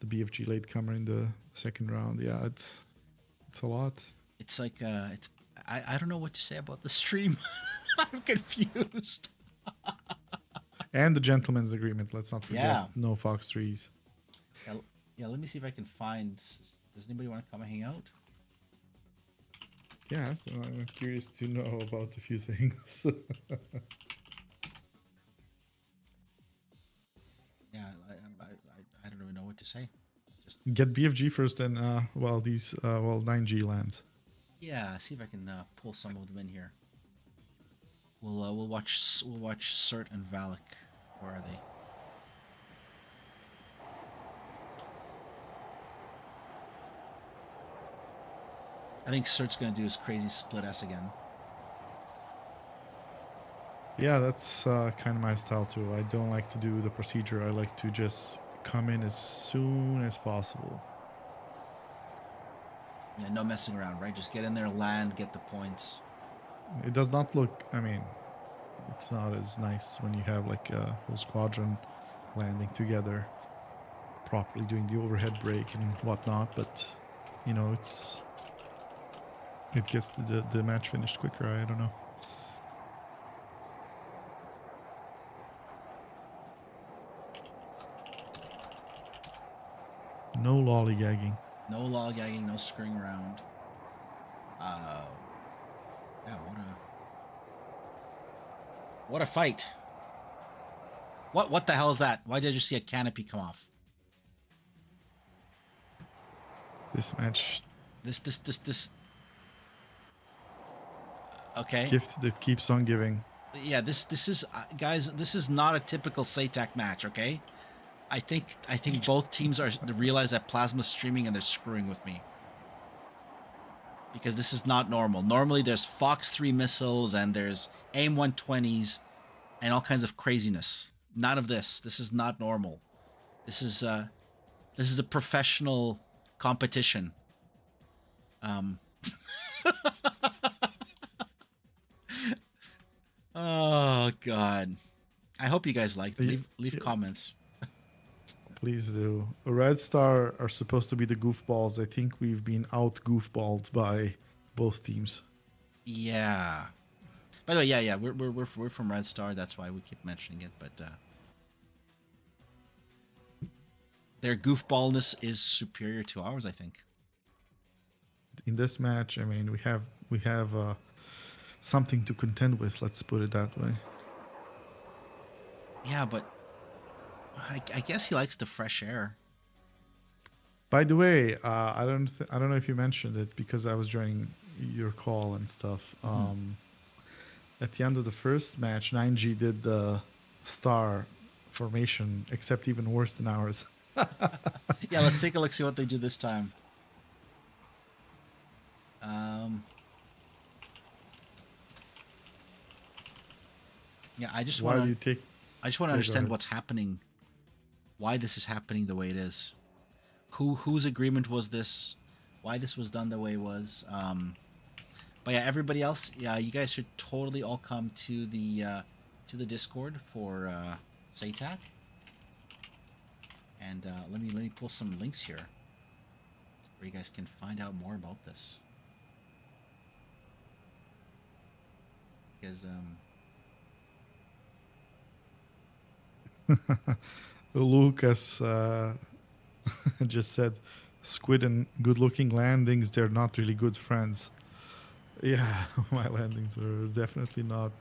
the BFG latecomer in the second round. Yeah, it's a lot. It's like I don't know what to say about the stream. I'm confused. And the gentleman's agreement. Let's not forget. Yeah. No Fox 3s. Yeah. Let me see if I can find. Does anybody want to come and hang out? Yeah, so I'm curious to know about a few things. Yeah, I don't even know what to say. Just get BFG first, and while these 9G lands. Yeah, see if I can pull some of them in here. We'll watch Cert and Valak. Where are they? I think Cert's gonna do his crazy split S again. Yeah, that's kind of my style too. I don't like to do the procedure. I like to just come in as soon as possible. Yeah, no messing around, right? Just get in there, land, get the points. It does not look, I mean, it's not as nice when you have like a whole squadron landing together, properly doing the overhead break and whatnot, but, you know, it gets the match finished quicker. I don't know. No lollygagging. No lollygagging, no screwing around. Yeah, what a fight. What the hell is that? Why did I just see a canopy come off? This match. This. Okay. Gift that keeps on giving. Yeah, this is guys. This is not a typical SATAC match. Okay, I think both teams realize that Plasma's streaming and they're screwing with me because this is not normal. Normally, there's Fox 3 missiles and there's AIM 120s and all kinds of craziness. None of this. This is not normal. This is a professional competition. Oh God! I hope you guys liked it. Leave comments. Please do. Red Star are supposed to be the goofballs. I think we've been out goofballed by both teams. Yeah. By the way, yeah. We're from Red Star. That's why we keep mentioning it. But their goofballness is superior to ours, I think. In this match, I mean, we have something to contend with. Let's put it that way. Yeah, but I guess he likes the fresh air. By the way, I don't know if you mentioned it because I was joining your call and stuff. At the end of the first match, 9G did the star formation, except even worse than ours. Yeah, let's take a look, see what they do this time. Yeah, I just want to understand what's happening, why this is happening the way it is, whose agreement was this, why this was done the way it was. But yeah, everybody else, yeah, you guys should totally all come to the Discord for SATAC. And let me pull some links here. where you guys can find out more about this. Because Lucas just said, "Squid and good-looking landings, they're not really good friends." Yeah, my landings are definitely not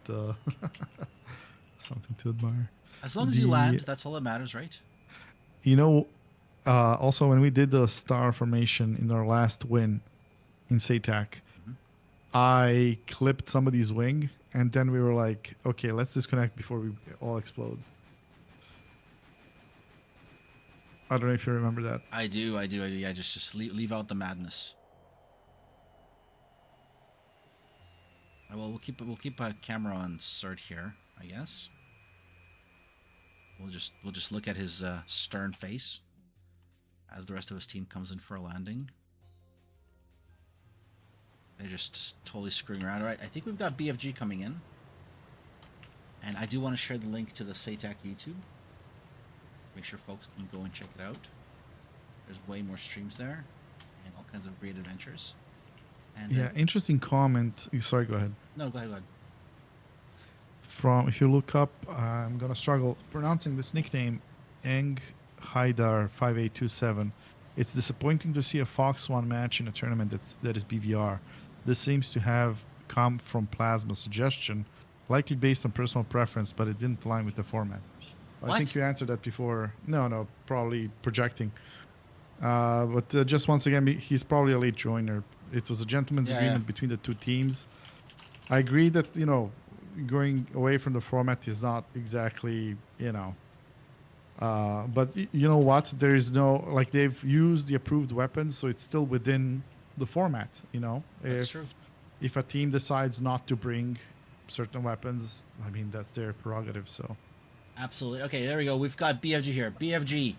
something to admire. as long as you land, that's all that matters, right? You know, also when we did the star formation in our last win in SATAC, I clipped somebody's wing, and then we were like, okay, let's disconnect before we all explode. I don't know if you remember that. I do. Yeah, just leave out the madness. Well, we'll keep a camera on Cert here, I guess. We'll just look at his stern face as the rest of his team comes in for a landing. They're just totally screwing around. All right, I think we've got BFG coming in, and I do want to share the link to the SATAC YouTube. Make sure folks can go and check it out. There's way more streams there, and all kinds of great adventures. And yeah, interesting comment. Sorry, go ahead. No, go ahead. From, if you look up, I'm gonna struggle pronouncing this nickname, Eng Haidar 5827. It's disappointing to see a Fox 1 match in a tournament that is BVR. This seems to have come from Plasma suggestion, likely based on personal preference, but it didn't align with the format. What? I think you answered that before. No, probably projecting. But just once again, he's probably a late joiner. It was a gentleman's agreement between the two teams. I agree that, you know, going away from the format is not exactly, you know. But you know what? There is no, like, they've used the approved weapons, so it's still within the format, you know. That's true. If a team decides not to bring certain weapons, I mean, that's their prerogative, so. Absolutely. Okay, there we go. We've got BFG here. BFG.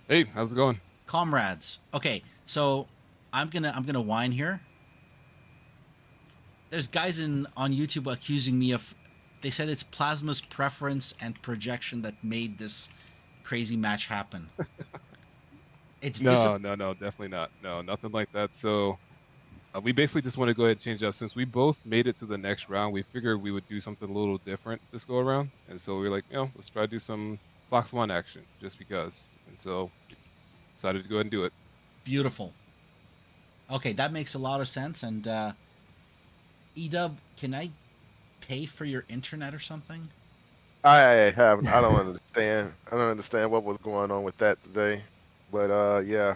Hey, how's it going? Comrades. Okay, so I'm gonna whine here. There's guys on YouTube accusing me of. They said it's Plasma's preference and projection that made this crazy match happen. It's no, definitely not. No, nothing like that. So we basically just want to go ahead and change it up. Since we both made it to the next round, we figured we would do something a little different this go around. And so we were like, you know, let's try to do some Fox 1 action just because. And so decided to go ahead and do it. Beautiful. Okay, that makes a lot of sense. And Edub, can I pay for your internet or something? I don't understand. I don't understand what was going on with that today. But yeah,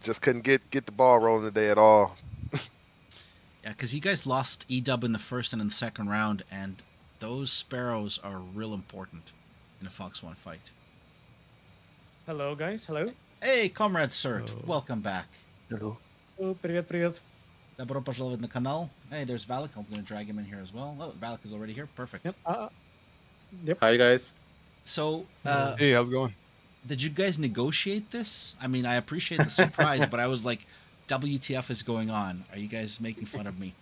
just couldn't get the ball rolling today at all. Yeah, because you guys lost Edub in the first and in the second round, and those sparrows are real important in a Fox 1 fight. Hello, guys. Hello. Hey, Comrade Cert. Welcome back. Hello. Oh, привет. Добро пожаловать на канал. Hey, there's Valak. I'm going to drag him in here as well. Oh, Valak is already here. Perfect. Yep. Hi, guys. So, Hey, how's it going? did you guys negotiate this? I mean, I appreciate the surprise, but I was like, WTF is going on? Are you guys making fun of me?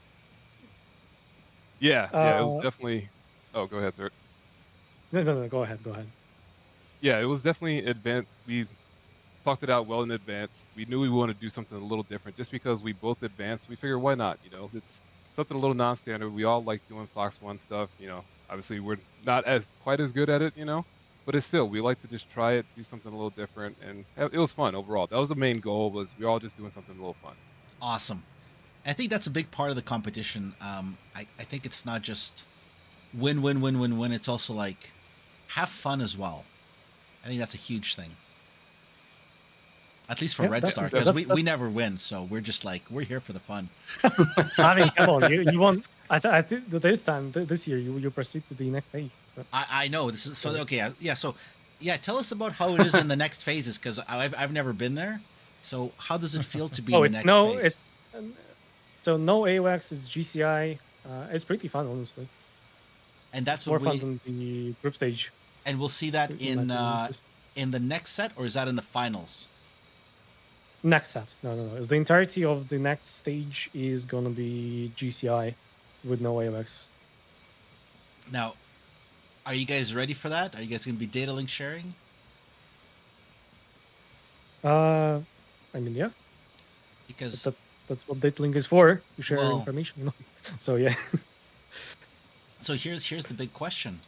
Yeah, it was definitely. Oh, go ahead, sir. No. Go ahead. Yeah, it was definitely advanced. We talked it out well in advance. We knew we wanted to do something a little different just because we both advanced. We figured, why not? You know, it's something a little non-standard. We all like doing Fox 1 stuff. You know, obviously we're not quite as good at it, you know, but it's still, we like to just try it, do something a little different. And it was fun overall. That was the main goal, was we were all just doing something a little fun. Awesome. I think that's a big part of the competition. I think it's not just win. It's also like have fun as well. I think that's a huge thing. At least for Red Star, because we never win, so we're just like, we're here for the fun. I mean, come on, you won. I think this year you proceed to the next phase. I know this is so okay. Yeah, so yeah, tell us about how it is in the next phases, because I've never been there. So how does it feel to be in the next phase? So no AWACS, it's GCI. It's pretty fun, honestly. And that's more what fun than the group stage. And we'll see that in the next set, or is that in the finals? Next set. No. It's the entirety of the next stage is gonna be GCI with no AWACS. Now, are you guys ready for that? Are you guys gonna be data link sharing? I mean, yeah, Because that's what datalink is for, to share Well- information. You know? So yeah, so here's the big question.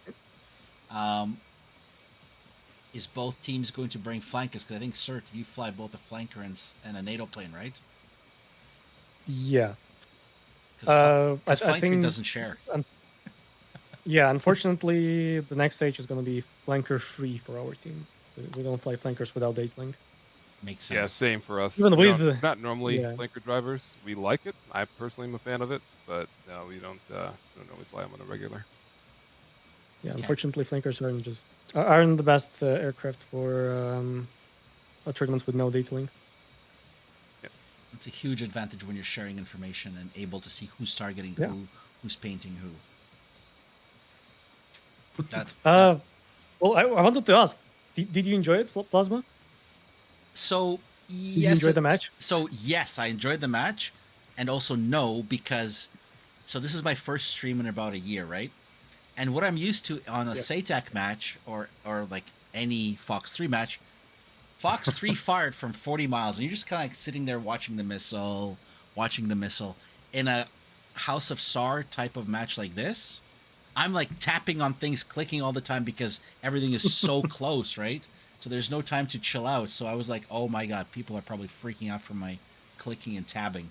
Is both teams going to bring flankers? Because I think, Cert, you fly both a flanker and a NATO plane, right? yeah. Because I flanker think doesn't share. Yeah, unfortunately, the next stage is going to be flanker free for our team. We don't fly flankers without datalink. Makes Yeah, sense. same for us. Even We with don't- the- not normally yeah. flanker drivers. We like it. I personally am a fan of it, but no, we don't normally fly them on a regular. Yeah, Okay. unfortunately, flankers aren't the best aircraft for tournaments with no datalink. It's a huge advantage when you're sharing information and able to see who's targeting Yeah. who, who's painting who. That's Well, I wanted to ask, did you enjoy it, Plasma? so. Did Yes. you enjoy the match? So yes, I enjoyed the match, and also no, because so this is my first stream in about a year, right? And what I'm used to on a Yeah. SATAC match or like any Fox 3 match, Fox 3 fired from 40 miles, and you're just kind of like sitting there watching the missile. In a House of SAR type of match like this, I'm like tapping on things, clicking all the time because everything is so close, right? So there's no time to chill out. So I was like, oh my god, people are probably freaking out from my clicking and tabbing.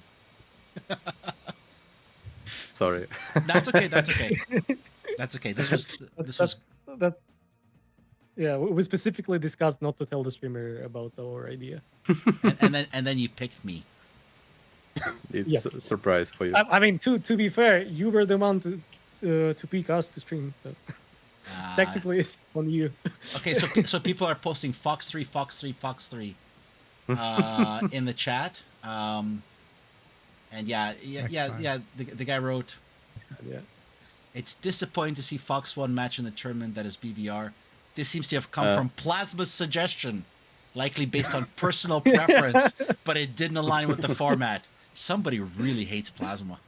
Sorry. That's okay. That's okay. That's okay. This was That. Yeah, we specifically discussed not to tell the streamer about our idea. and then you picked me. It's Yeah. a surprise for you. I mean, to be fair, you were the one to pick us to stream. So technically, it's on you. Okay, so people are posting Fox 3 in the chat. And yeah. The guy wrote, Yeah. it's disappointing to see Fox 1 match in the tournament that is BVR. This seems to have come from Plasma's suggestion, likely based on personal preference, but it didn't align with the format. Somebody really hates Plasma.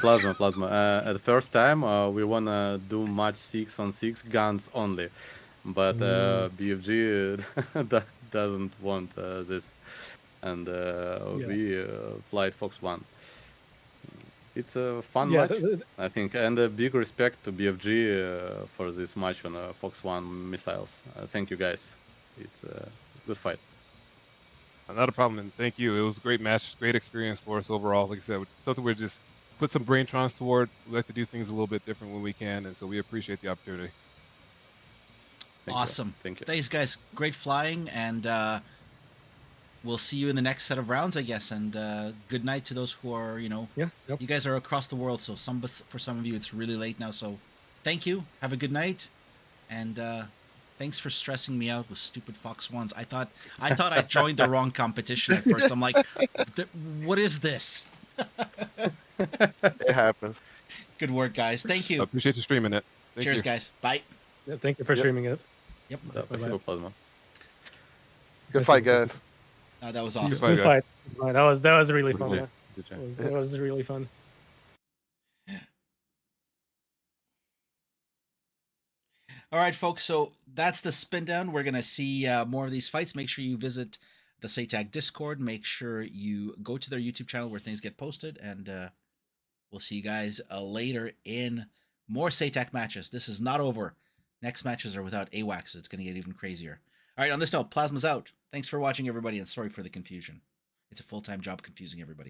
Plasma. At the first time, we wanna do match 6-on-6 guns only, but BFG doesn't want this, and we fly Fox 1. It's a fun Yeah, match, I think, and a big respect to BFG for this match on Fox 1 missiles. Thank you guys. It's a good fight. Not a problem, and thank you. It was a great match, great experience for us overall. Like I said, something we're just put some brain trons toward. We like to do things a little bit different when we can, and so we appreciate the opportunity. Awesome. Thank you. Thanks, guys. Great flying, and we'll see you in the next set of rounds, I guess. And good night to those who are, Yeah. Yep. you guys are across the world, so for some of you it's really late now. So thank you. Have a good night, and thanks for stressing me out with stupid Fox 1s. I thought I joined the wrong competition at first. I'm like, what is this? It happens. Good work, guys. Thank I you. appreciate you streaming it. Thank Cheers, you. guys. Bye. Yeah, thank you for Yep. streaming it. Yep. Спасибо, Plasma. Good fight, guys. That was Good awesome. fight, Good guys. fight. Right, that was really fun. GG. Yeah. GG. That was really fun. All right, folks. So that's the spin down. We're gonna see more of these fights. Make sure you visit the SATAC Discord. Make sure you go to their YouTube channel where things get posted, and we'll see you guys later in more SATAC matches. This is not over. Next matches are without AWACS, so it's gonna get even crazier. All right, on this note, Plasma's out. Thanks for watching, everybody, and sorry for the confusion. It's a full-time job confusing everybody.